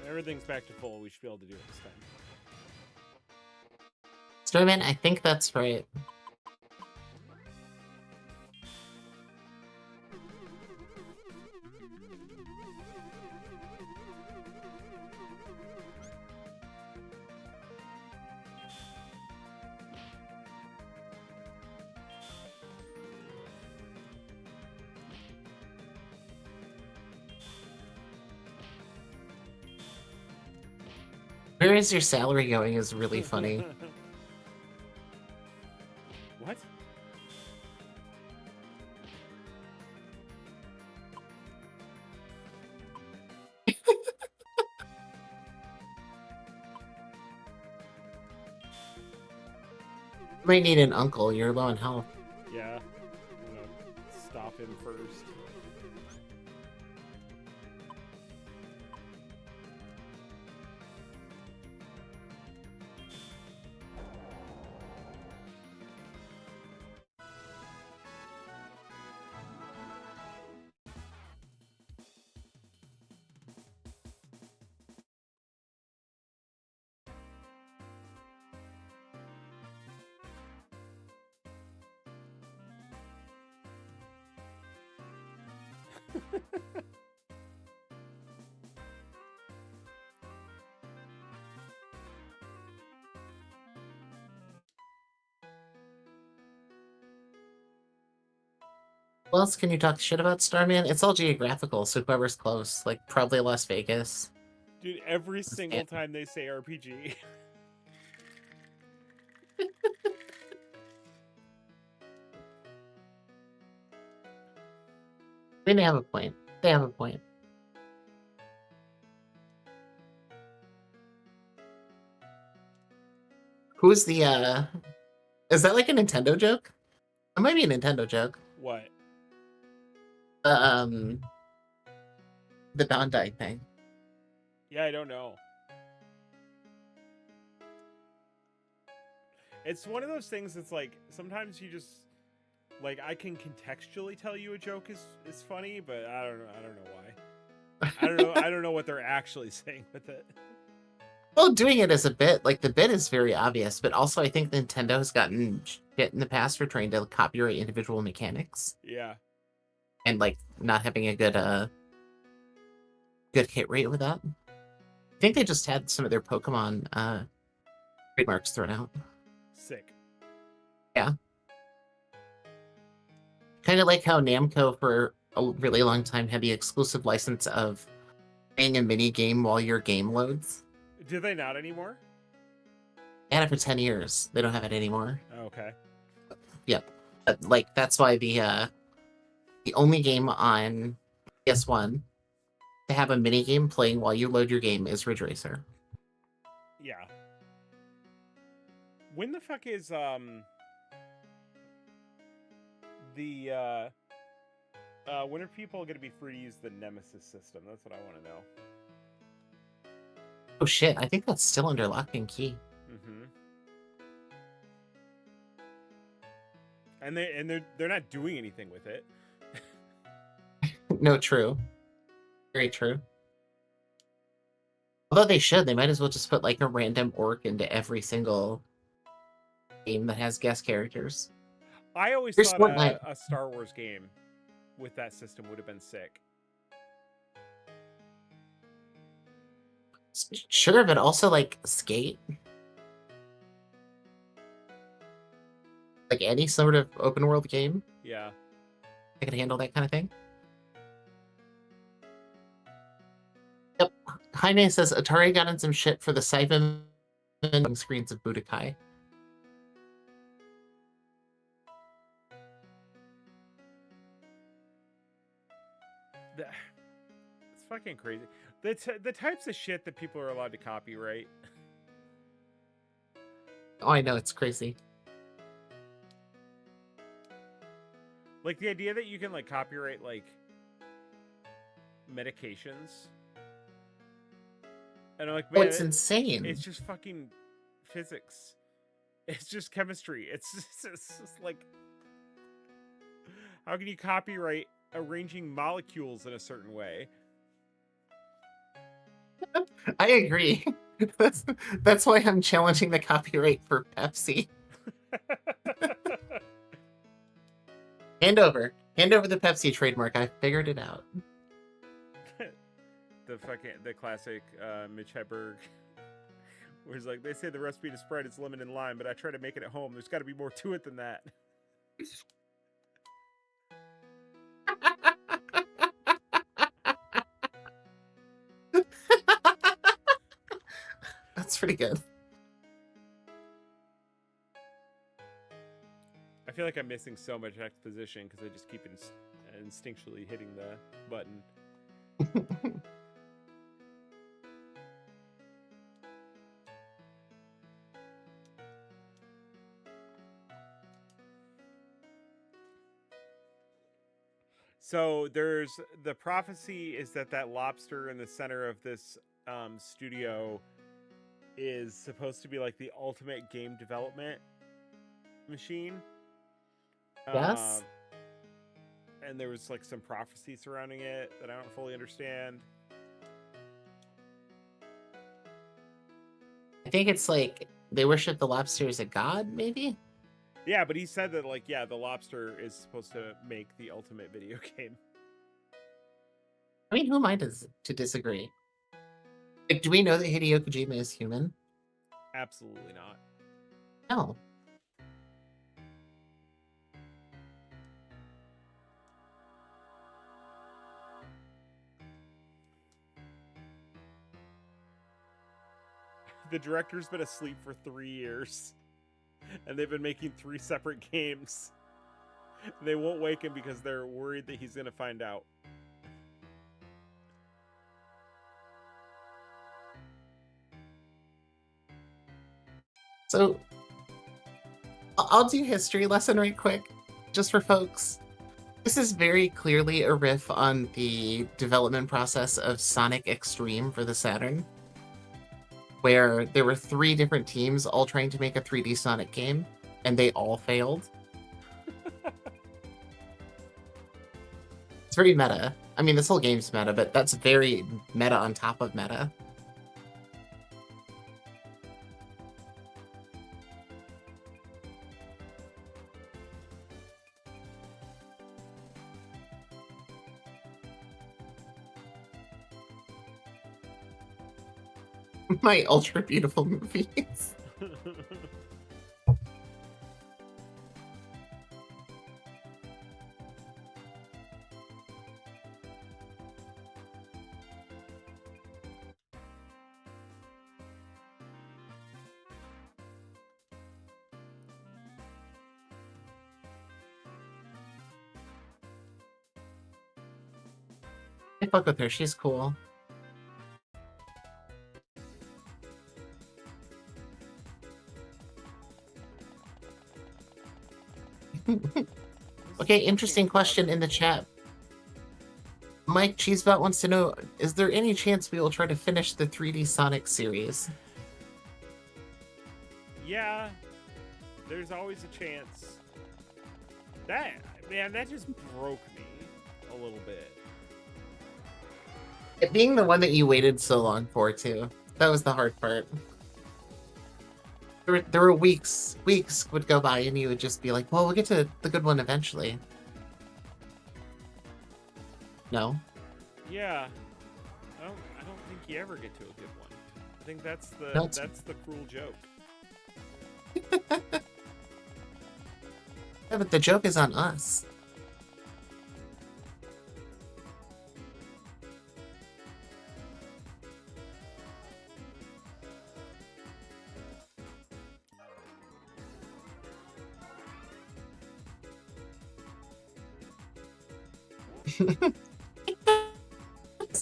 Everything's back to full. We should be able to do it this time. Starman, I think that's right. Where is your salary going is really funny. What? You might need an uncle. You're low in health. Yeah. I'm gonna stop him first. What else can you talk shit about, Starman? It's all geographical, so whoever's close, like probably Las Vegas. Dude, every single time they say RPG. They have a point. They have a point. Who's the, is that like a Nintendo joke? It might be a Nintendo joke. What? The Bandai thing. Yeah, I don't know. It's one of those things that's like, sometimes you just, like, I can contextually tell you a joke is funny, but I don't know why. I don't know what they're actually saying with it. Well, doing it as a bit, like the bit is very obvious, but also I think Nintendo has gotten shit in the past for trying to copyright individual mechanics. Yeah. And like not having a good hit rate with that. I think they just had some of their Pokemon trademarks thrown out. Sick. Yeah. Kind of like how Namco for a really long time had the exclusive license of playing a mini game while your game loads. Do they not anymore? They had it for 10 years. They don't have it anymore. Okay. Yep. Like, that's why the only game on PS1 to have a mini game playing while you load your game is Ridge Racer. Yeah. When the fuck is when are people going to be free to use the Nemesis system? That's what I want to know. Oh shit, I think that's still under lock and key. Mm-hmm. And they're not doing anything with it. No, true. Very true. Although they should, they might as well just put like a random orc into every single game that has guest characters. I always thought a Star Wars game with that system would have been sick. Sure, but also like Skate. Like any sort of open world game. Yeah. I could handle that kind of thing. Yep. Jaime says Atari got in some shit for the siphon screens of Budokai. It's fucking crazy. The types of shit that people are allowed to copyright. Oh, I know, it's crazy. Like the idea that you can like copyright like medications. And I'm like, man, it's insane. It's just fucking physics. It's just chemistry. It's just like, how can you copyright arranging molecules in a certain way? I agree. That's why I'm challenging the copyright for Pepsi. Hand over the Pepsi trademark. I figured it out. the classic Mitch Hedberg, where he's like, they say the recipe to Sprite is lemon and lime, but I try to make it at home. There's got to be more to it than that. That's pretty good. I feel like I'm missing so much exposition because I just keep instinctually hitting the button. So there's the prophecy is that lobster in the center of this studio is supposed to be like the ultimate game development machine. Yes. And there was like some prophecy surrounding it that I don't fully understand. I think it's like they worship the lobster as a god, maybe? Yeah, but he said that like, yeah, the lobster is supposed to make the ultimate video game. I mean, who am I to disagree? Like, do we know that Hideo Kojima is human? Absolutely not. No. The director's been asleep for 3 years, and they've been making 3 separate games. They won't wake him because they're worried that he's going to find out. So, I'll do history lesson right quick, just for folks. This is very clearly a riff on the development process of Sonic Extreme for the Saturn, where there were 3 different teams all trying to make a 3D Sonic game, and they all failed. It's very meta. I mean, this whole game's meta, but that's very meta on top of meta. My ultra beautiful movies. I fuck with her. She's cool. Okay, interesting question in the chat. Mike Cheesebot wants to know, is there any chance we will try to finish the 3D Sonic series? Yeah, there's always a chance. That just broke me a little bit. It being the one that you waited so long for, too. That was the hard part. There were weeks would go by and you would just be like, well, we'll get to the good one eventually. No? Yeah. I don't think you ever get to a good one. I think that's the cruel joke. Yeah, but the joke is on us.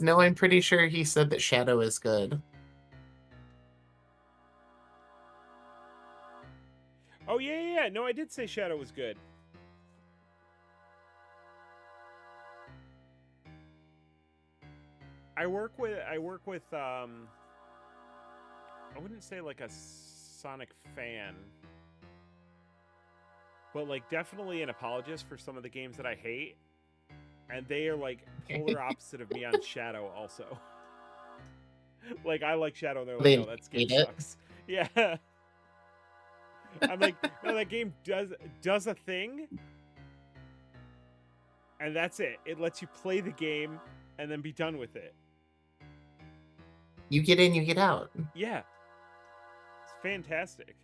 No, I'm pretty sure he said that Shadow is good. Oh yeah. No, I did say Shadow was good. I work with I wouldn't say like a Sonic fan, but like definitely an apologist for some of the games that I hate. And they are like polar opposite of me on Shadow also. Like I like Shadow and they're like, no, that game sucks. Yeah. I'm like, no, that game does a thing. And that's it. It lets you play the game and then be done with it. You get in, you get out. Yeah. It's fantastic.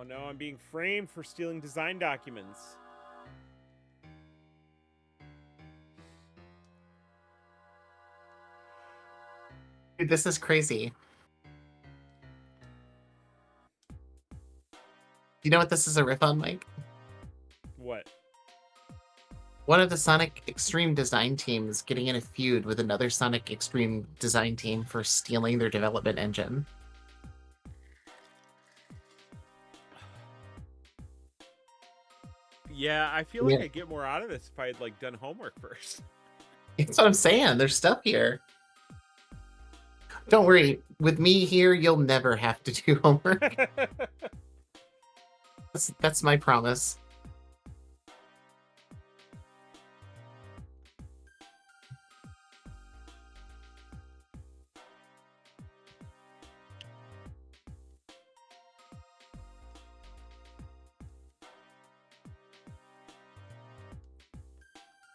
Oh no, I'm being framed for stealing design documents. Dude, this is crazy. You know what this is a riff on, Mike? What? One of the Sonic Extreme design teams getting in a feud with another Sonic Extreme design team for stealing their development engine. Yeah, I feel like I'd get more out of this if I had like done homework first. That's what I'm saying. There's stuff here. Don't worry. With me here, you'll never have to do homework. That's my promise.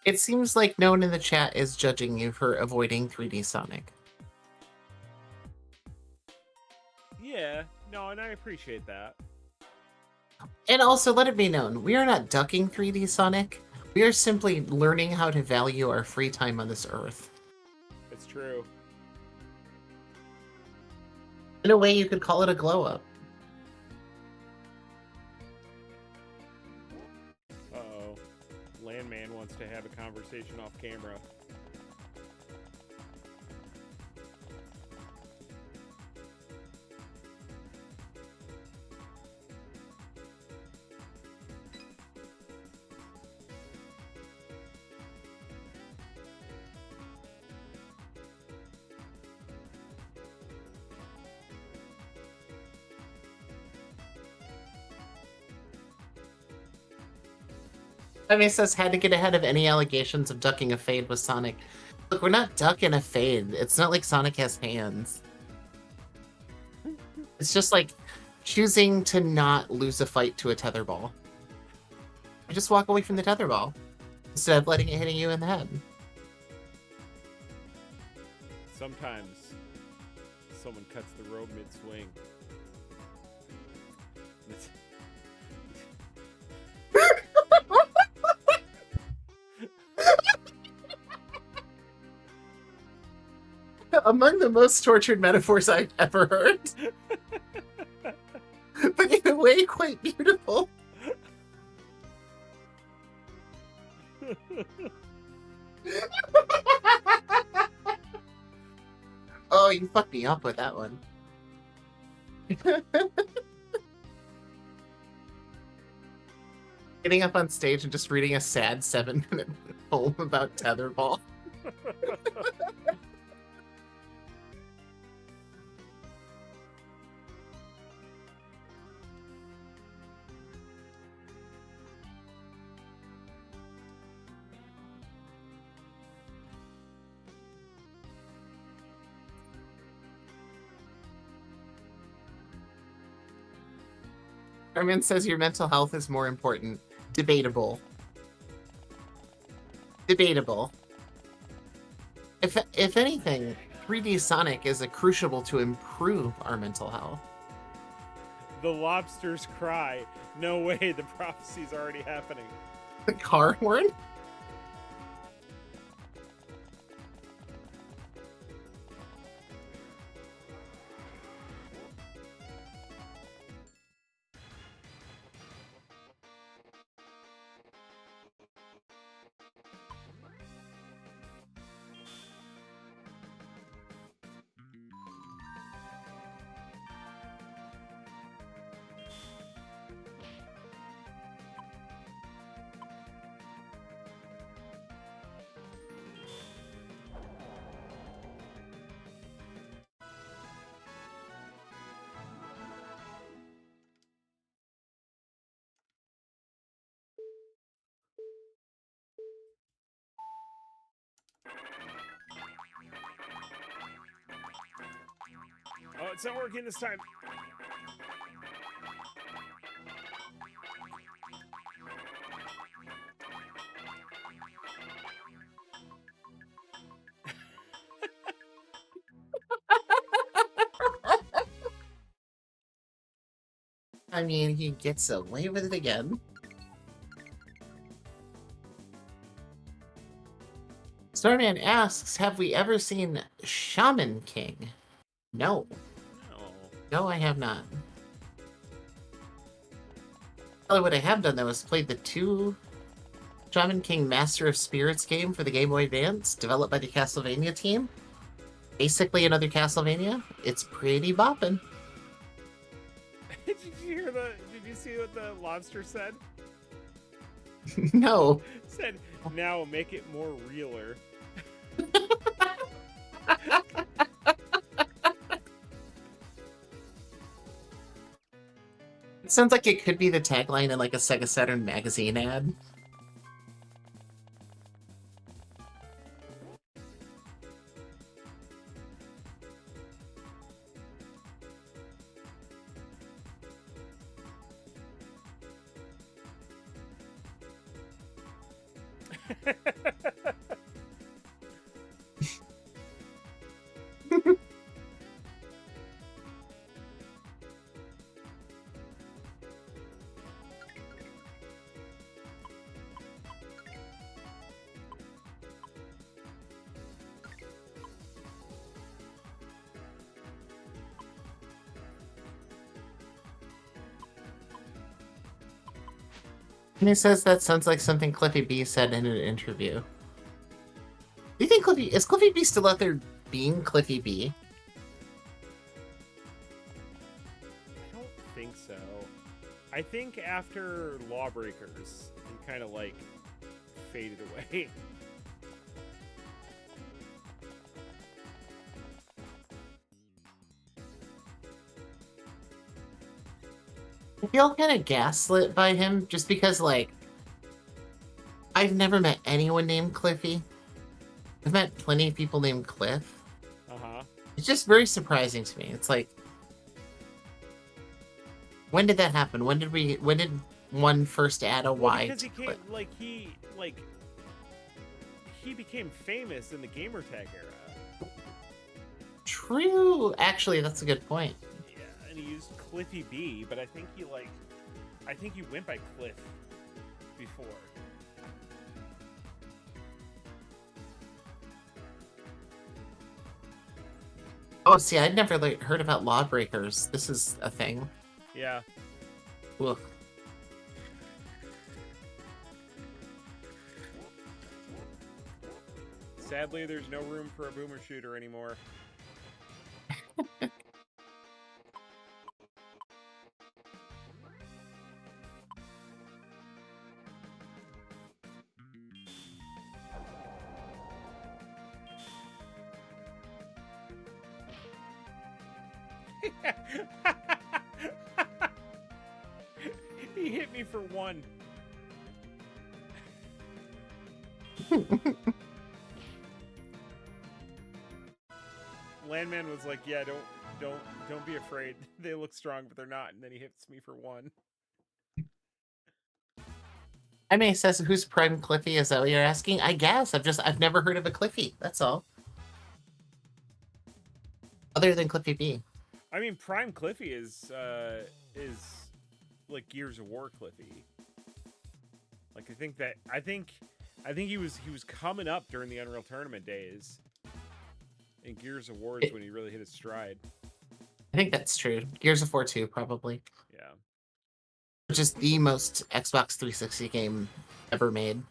It seems like no one in the chat is judging you for avoiding 3D Sonic. Yeah, no, and I appreciate that. And also, let it be known, we are not ducking 3D Sonic. We are simply learning how to value our free time on this earth. It's true. In a way, you could call it a glow-up. Uh-oh. Landman wants to have a conversation off camera. I mean, it says had to get ahead of any allegations of ducking a fade with Sonic. Look, we're not ducking a fade. It's not like Sonic has hands. It's just like choosing to not lose a fight to a tetherball. You just walk away from the tetherball instead of letting it hitting you in the head. Sometimes someone cuts the rope mid-swing. Among the most tortured metaphors I've ever heard. But in a way, quite beautiful. Oh, you fucked me up with that one. Getting up on stage and just reading a sad 7-minute poem about tetherball. Armin says your mental health is more important. Debatable. Debatable. If anything, 3D Sonic is a crucible to improve our mental health. The lobsters cry. No way, the prophecy's already happening. The car horn? Oh, it's not working this time. I mean, he gets away with it again. Starman asks, have we ever seen Shaman King? No. No, I have not. Probably what I have done, though, is played the 2 Shaman King Master of Spirits game for the Game Boy Advance, developed by the Castlevania team. Basically another Castlevania. It's pretty boppin'. Did you see what the lobster said? No. It said, now make it more realer. It sounds like it could be the tagline in like a Sega Saturn magazine ad. And he says that sounds like something Cliffy B said in an interview. Do you think is Cliffy B still out there being Cliffy B? I don't think so. I think after Lawbreakers, he kind of like faded away. I feel kind of gaslit by him just because, like, I've never met anyone named Cliffy. I've met plenty of people named Cliff. Uh-huh. It's just very surprising to me. It's like, when did that happen? When did one first add a Y? Because he became famous in the gamertag era. True. Actually, that's a good point. Yeah, and he used Cliffy B, but I think he went by Cliff before. Oh, see, I'd never heard about lawbreakers. This is a thing. Yeah. Ugh. Sadly, there's no room for a boomer shooter anymore. He hit me for 1. Landman was like, "Yeah, don't be afraid. They look strong, but they're not." And then he hits me for 1. Emma says, "Who's Prime Cliffy?" Is that what you're asking? I guess I've never heard of a Cliffy. That's all. Other than Cliffy B. I mean, Prime Cliffy is like Gears of War Cliffy. Like I think he was coming up during the Unreal Tournament days. In Gears of War is when he really hit his stride. I think that's true. Gears of War 2, probably. Yeah. Which is the most Xbox 360 game ever made.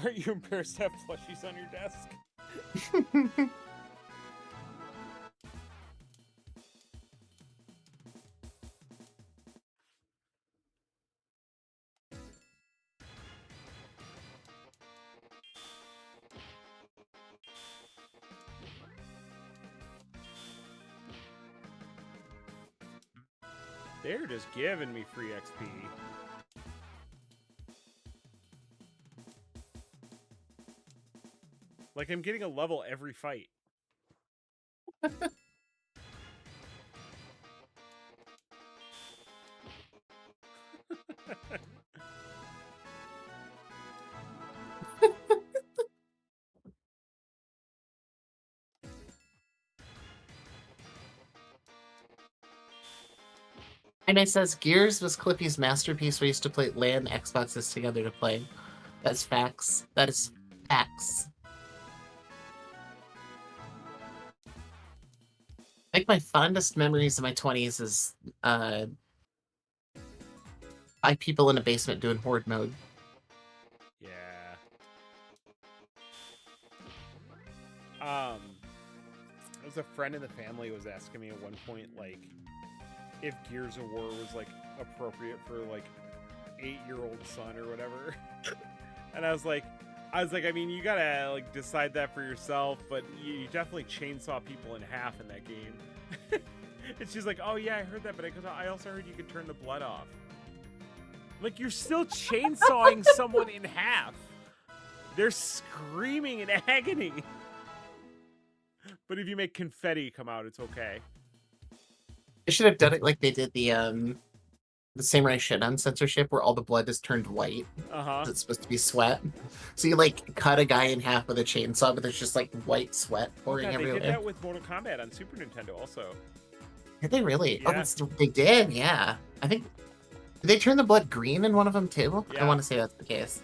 Are you embarrassed to have plushies on your desk? They're just giving me free XP. Like I'm getting a level every fight. And it says Gears was Cliffy's masterpiece. We used to play LAN Xboxes together to play. That's facts. That is facts. I think my fondest memories of my 20s is 5 people in a basement doing horde mode. Yeah. There was a friend in the family who was asking me at one point, like, if Gears of War was, like, appropriate for, like, 8-year-old son or whatever. And I was like, I mean, you gotta, like, decide that for yourself, but you definitely chainsaw people in half in that game. And she's like, oh yeah, I heard that, but I also heard you could turn the blood off. Like, you're still chainsawing someone in half. They're screaming in agony. But if you make confetti come out, it's okay. They should have done it like they did the Samurai Shodown censorship, where all the blood is turned white. It's supposed to be sweat. So you, like, cut a guy in half with a chainsaw, but there's just, like, white sweat pouring everywhere. They did that with Mortal Kombat on Super Nintendo also. Did they really? Yeah. Oh, they did, yeah. I think... Did they turn the blood green in one of them, too? Yeah. I want to say that's the case.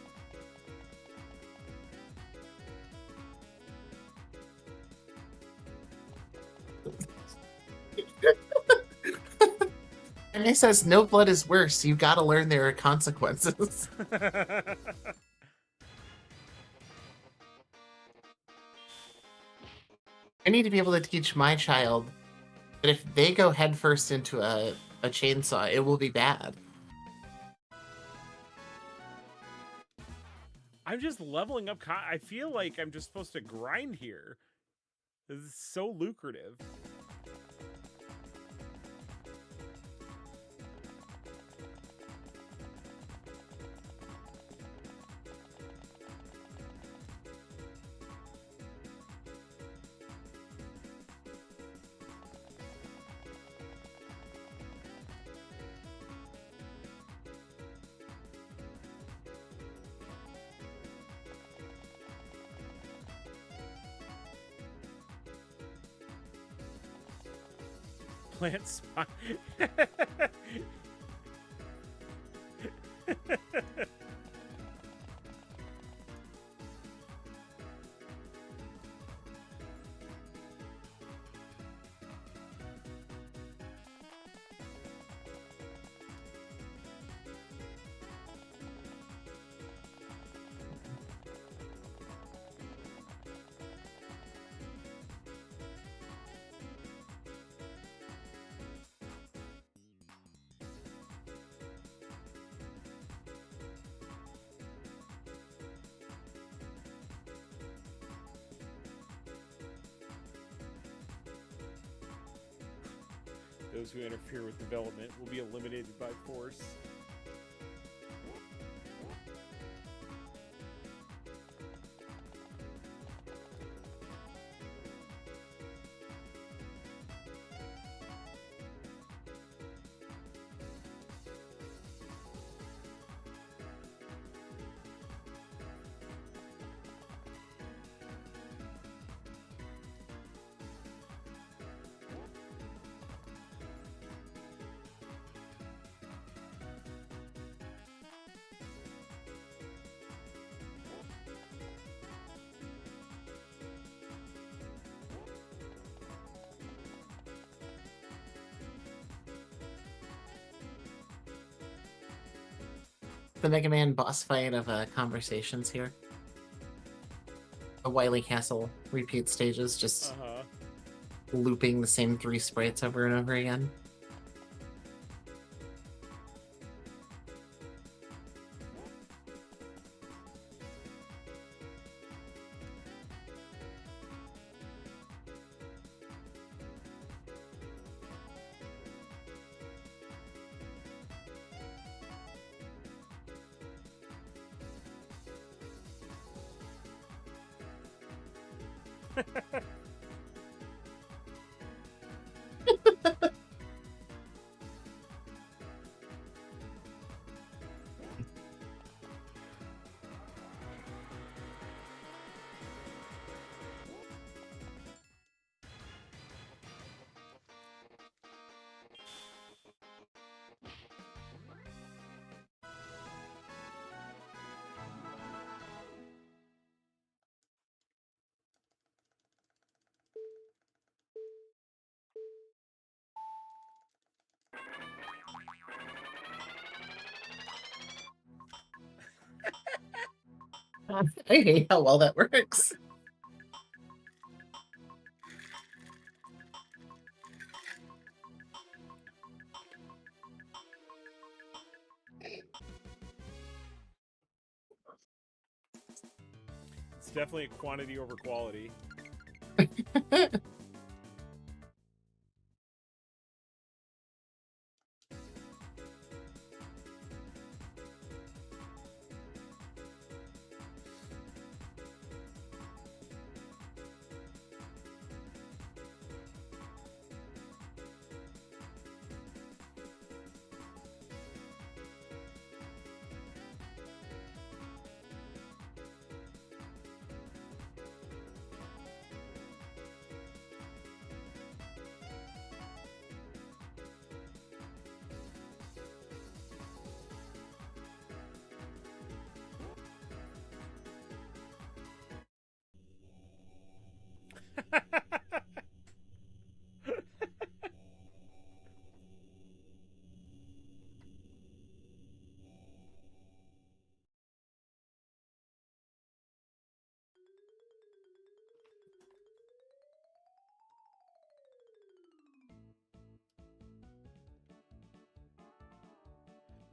And he says, no blood is worse. You gotta learn there are consequences. I need to be able to teach my child that if they go headfirst into a chainsaw, it will be bad. I'm just leveling up. I feel like I'm just supposed to grind here. This is so lucrative. Plant spine. Those who interfere with development will be eliminated by force. The Mega Man boss fight of Conversations here. The Wily Castle repeat stages, just looping the same 3 sprites over and over again. I hate how well that works. It's definitely a quantity over quality.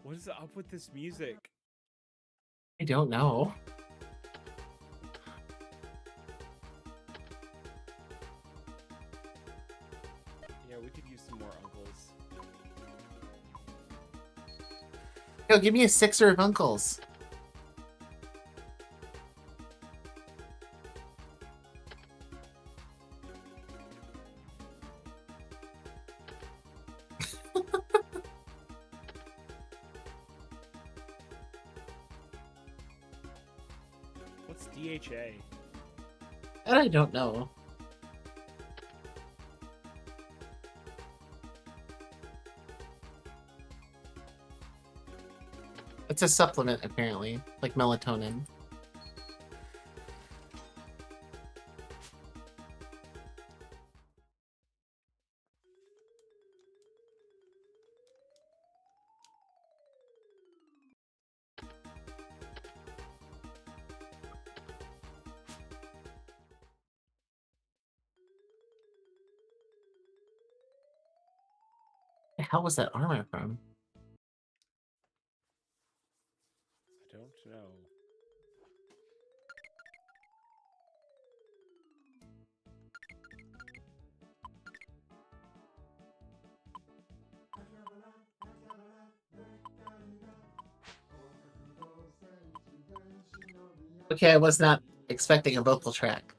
What is up with this music? I don't know. Yeah, we could use some more uncles. Yo, give me a 6er of uncles. What's DHA? That I don't know. It's a supplement, apparently, like melatonin. The hell was that armor from? I don't know. Okay, I was not expecting a vocal track.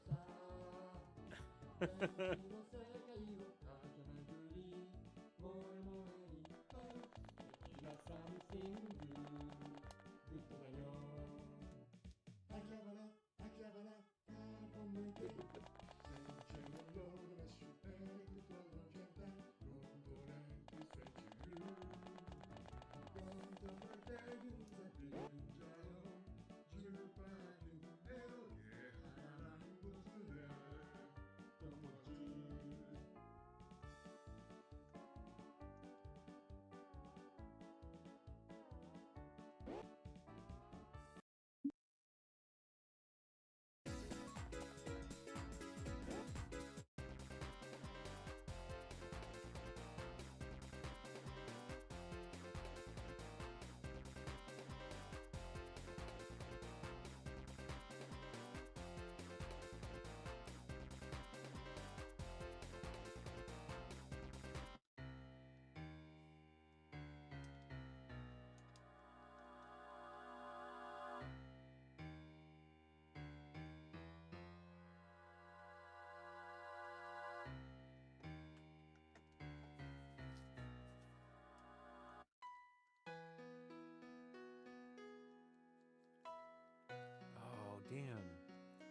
Oh, damn.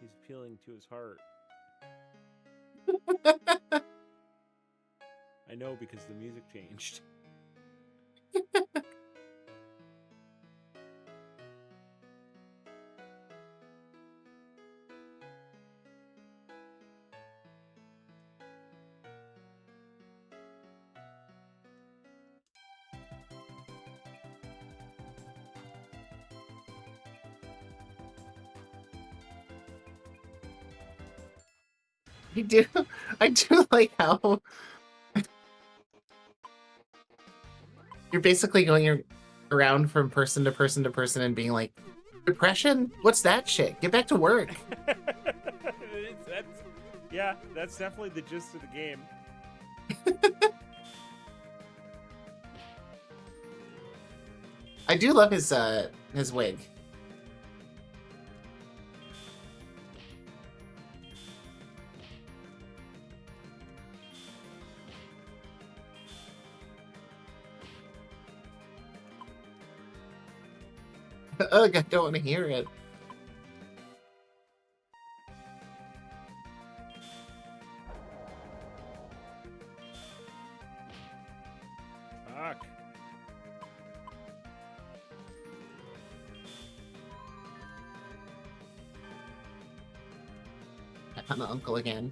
He's appealing to his heart. I know because the music changed. I do like how you're basically going around from person to person to person and being like, depression? What's that shit? Get back to work. That's definitely the gist of the game. I do love his wig. Ugh, I don't want to hear it. Fuck. I'm the uncle again.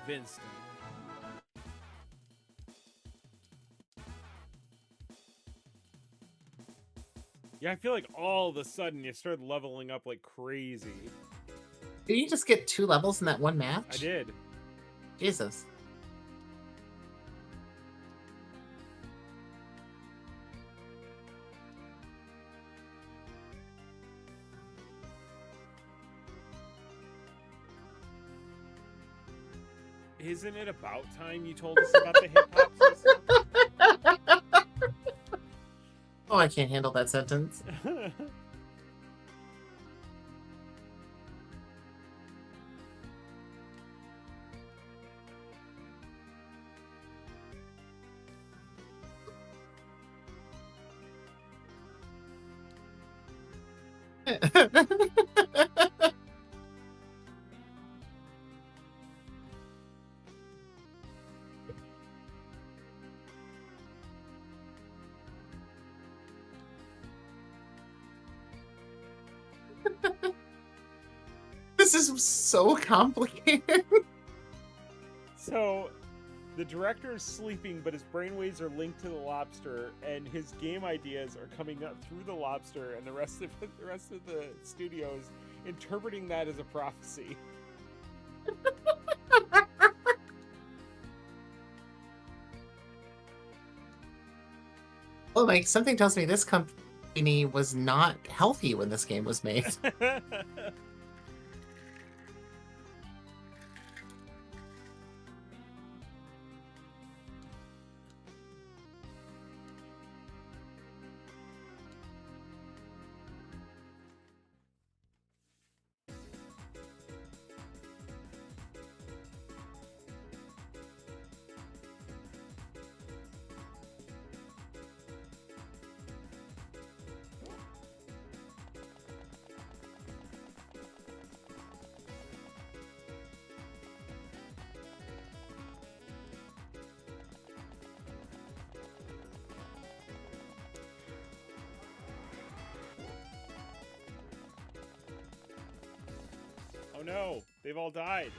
Convinced him. Yeah, I feel like all of a sudden you started leveling up like crazy. Did you just get 2 levels in that one match? I did. Jesus. Isn't it about time you told us about the hip-hop system? Oh, I can't handle that sentence. This is so complicated. So, the director is sleeping, but his brainwaves are linked to the lobster, and his game ideas are coming up through the lobster, and the rest of the studio is interpreting that as a prophecy. Well, like, something tells me this company was not healthy when this game was made. Oh no, they've all died.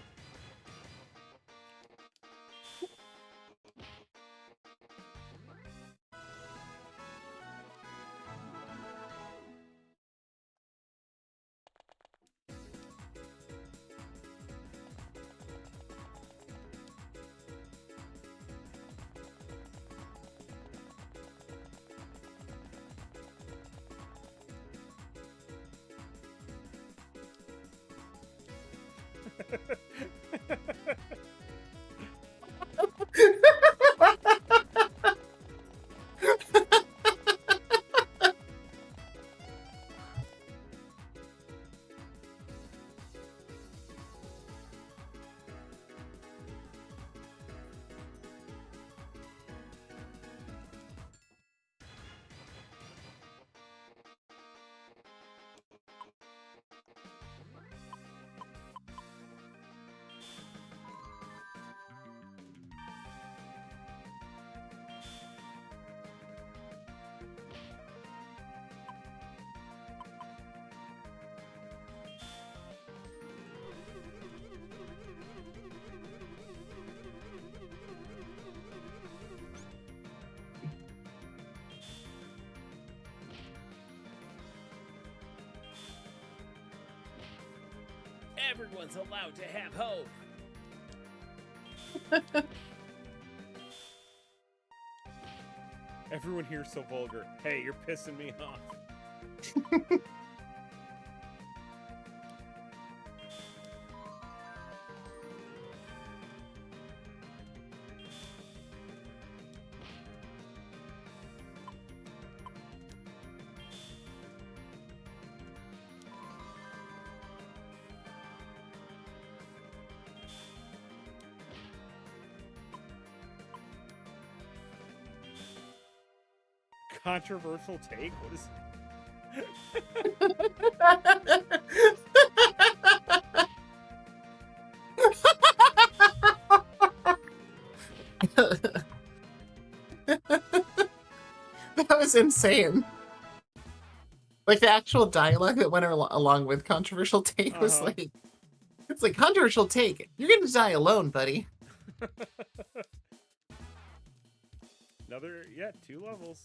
Everyone's allowed to have hope. Everyone here's so vulgar. Hey, you're pissing me off. Controversial take? What is... That was insane. Like, the actual dialogue that went along with controversial take was like, it's like, controversial take. You're gonna die alone, buddy. Another, yeah, 2 levels.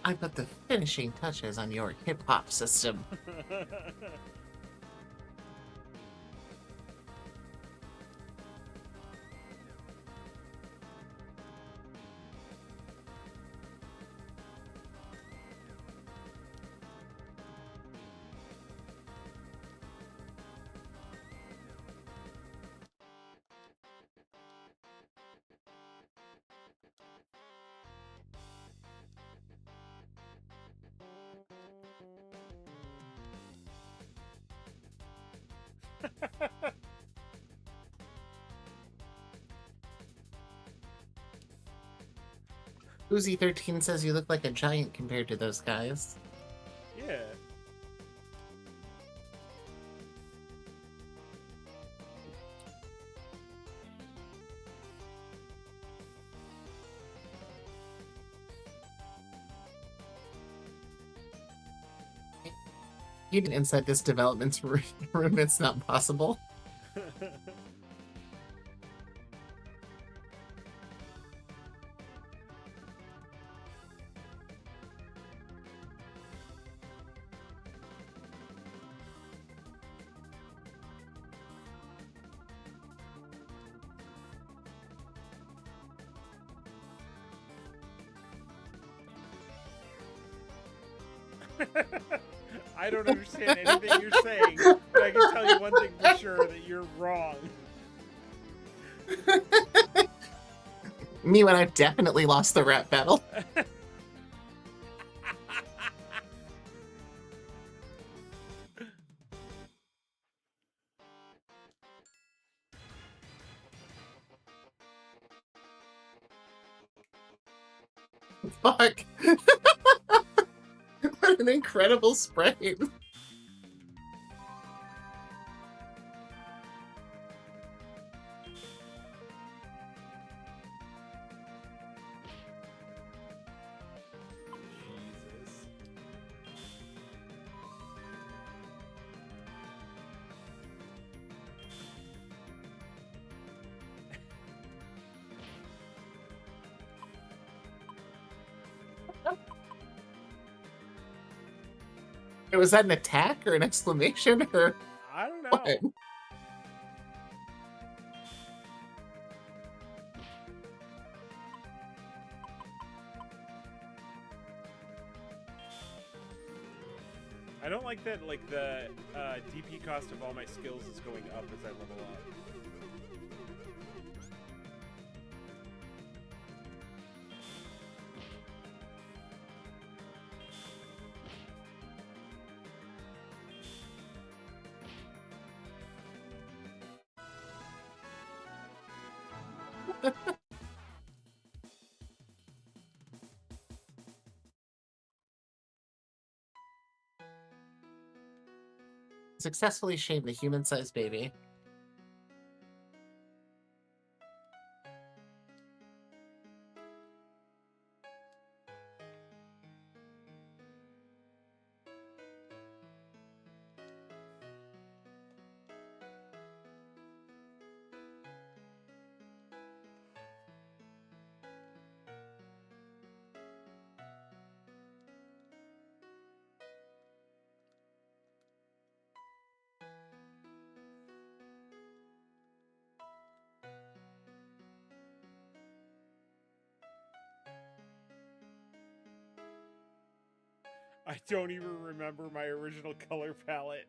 I put the finishing touches on your hip-hop system. Uzi13 says you look like a giant compared to those guys. Yeah. Even inside this development room, it's not possible. I don't understand anything you're saying, but I can tell you one thing for sure, that you're wrong. Me when I've definitely lost the rap battle. Fuck. What an incredible spray. Was that an attack or an exclamation or I don't know. what? I don't like that, like, the DP cost of all my skills is going up as I level up. Successfully shamed a human-sized baby. I don't even remember my original color palette.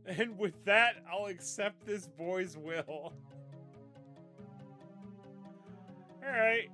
And with that, I'll accept this boy's will. Alright.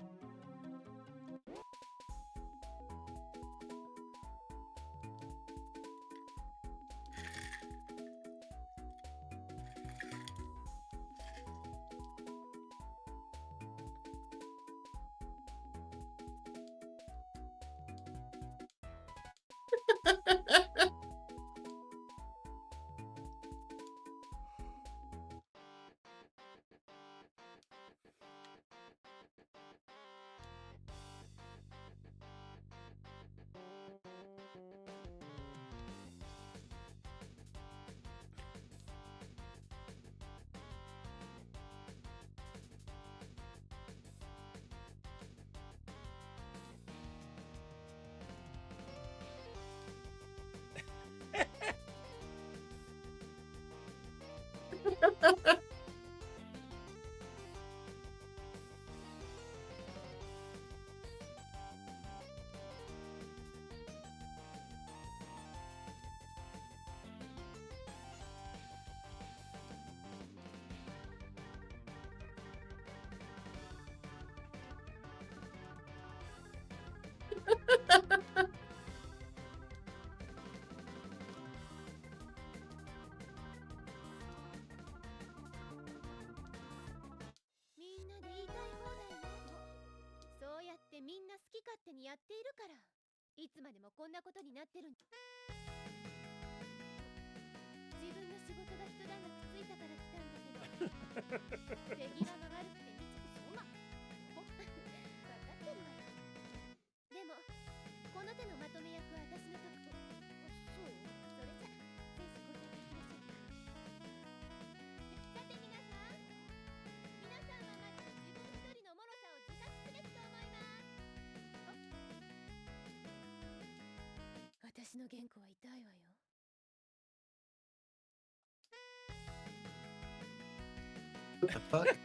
What the fuck?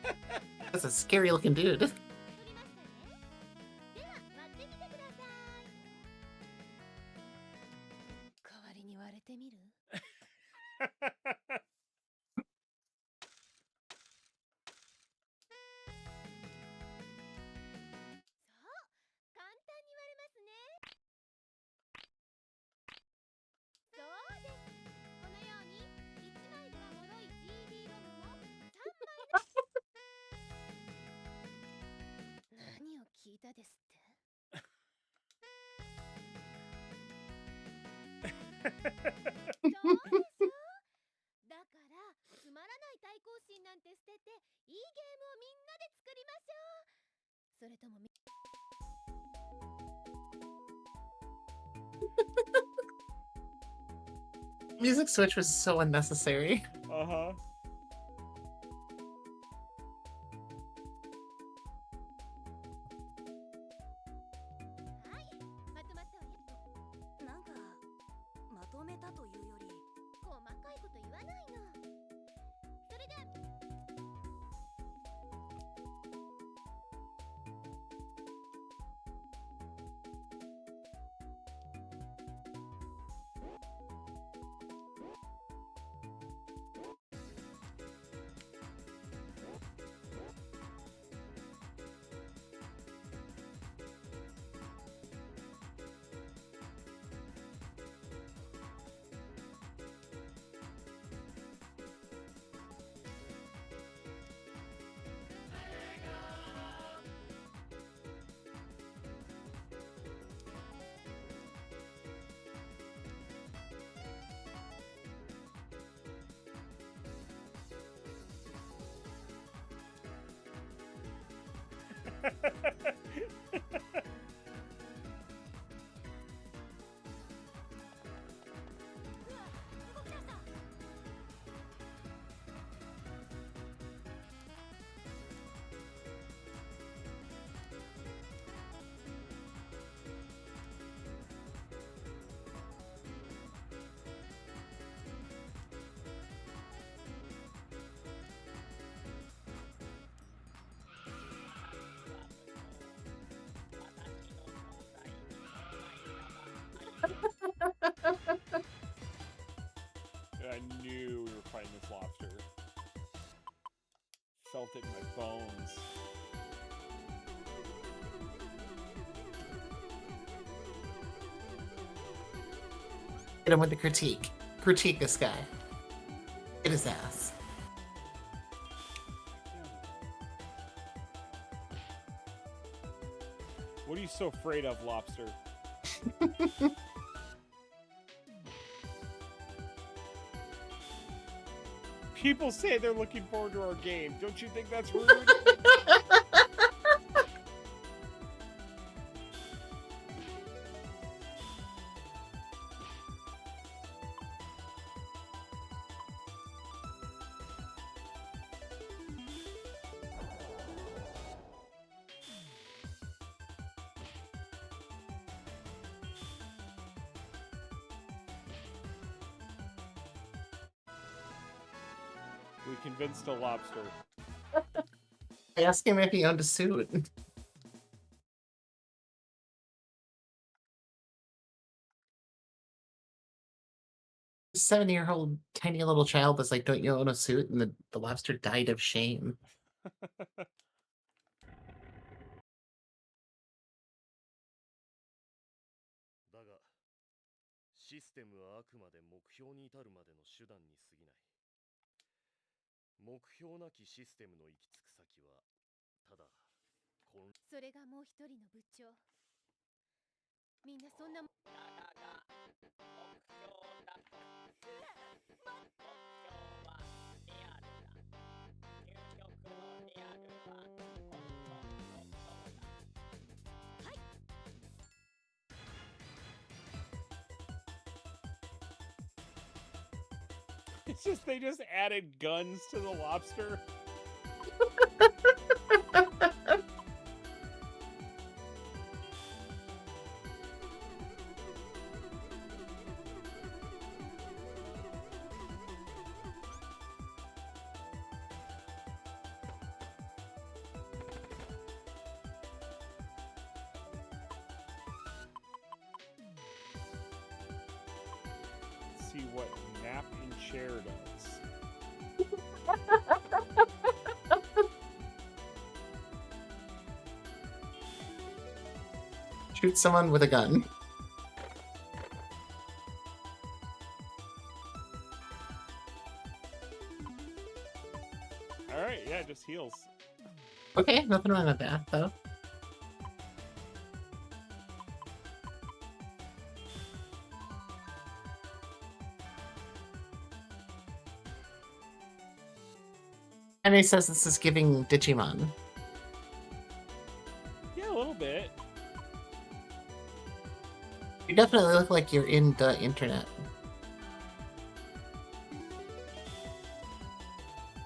That's a scary looking dude. Music switch was so unnecessary. Uh-huh. fighting this lobster. Felt it in my bones. Hit him with the critique. Critique this guy. Hit his ass. What are you so afraid of, lobster? People say they're looking forward to our game. Don't you think that's rude? We convinced a lobster. I asked him if he owned a suit. A 7-year-old tiny little child was like, "Don't you own a suit?" And the lobster died of shame. システムはあくまで目標に至るまでの手段に過ぎない。目標なきシステムの行き着く先はただそれがもう一人の部長。みんなそんな目標だ。目標はリアルだ。究極のリアルは本当の本当だ。はい。It's just they just added guns to the lobster. Let's see what nap in chair does. Shoot someone with a gun. Alright, yeah, just heals. Okay, nothing wrong with that, though. And he says this is giving Digimon. Yeah, a little bit. You definitely look like you're in the internet.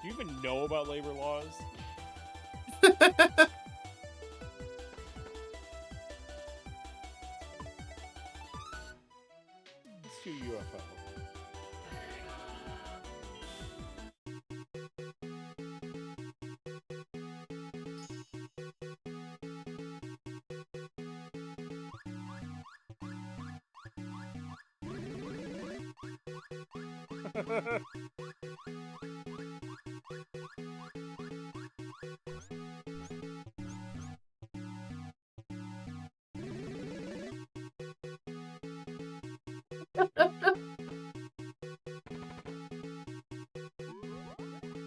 Do you even know about labor laws? Let's do UFO.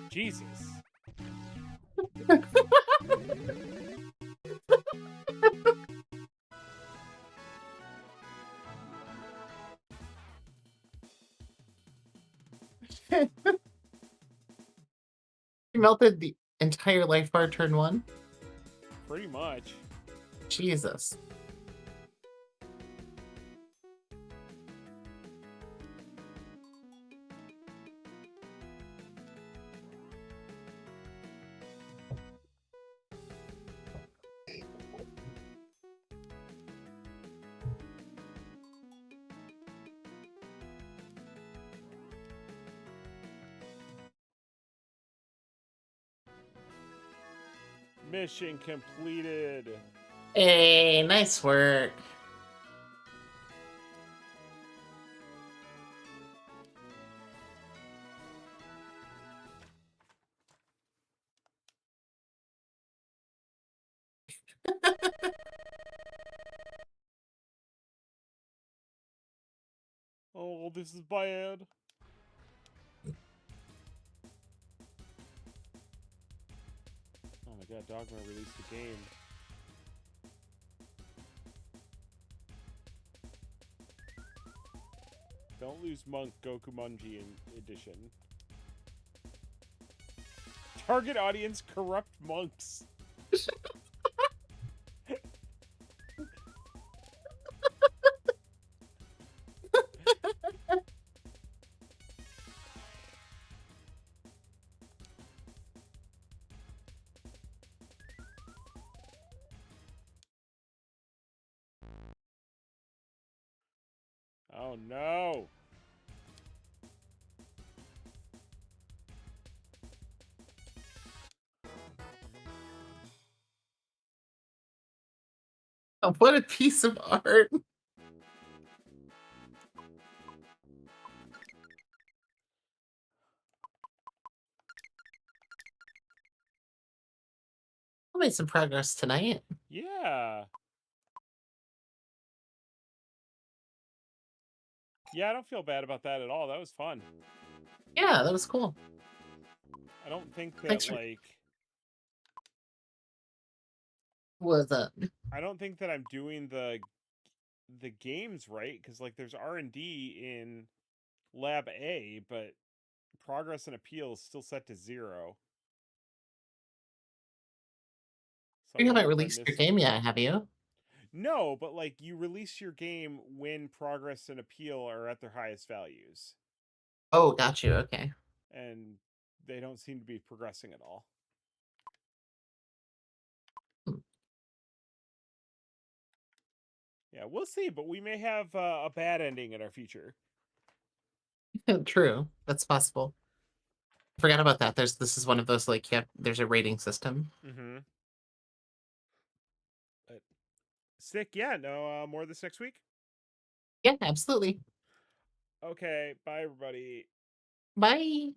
Jesus. You melted the entire life bar turn 1? Pretty much. Jesus. Mission completed. Hey, nice work. Oh, this is bad. Oh my god, Dogma released a game. Don't lose Monk Goku Munji edition. Target audience corrupt monks. Oh no. Oh, what a piece of art. I made some progress tonight. Yeah. Yeah, I don't feel bad about that at all. That was fun. Yeah, that was cool. I don't think that, Thanks for... like... What was that? I don't think that I'm doing the games right, because, like, there's R&D in Lab A, but progress and appeal is still set to 0. So You haven't released your game yet, have you? No, but, like, you release your game when progress and appeal are at their highest values. Oh, got you. Okay. And they don't seem to be progressing at all. Yeah, we'll see, but we may have a bad ending in our future. True. That's possible. I forgot about that. This is one of those, like, yeah, there's a rating system. Mm-hmm. But sick, yeah. No, more this next week? Yeah, absolutely. Okay, bye, everybody. Bye.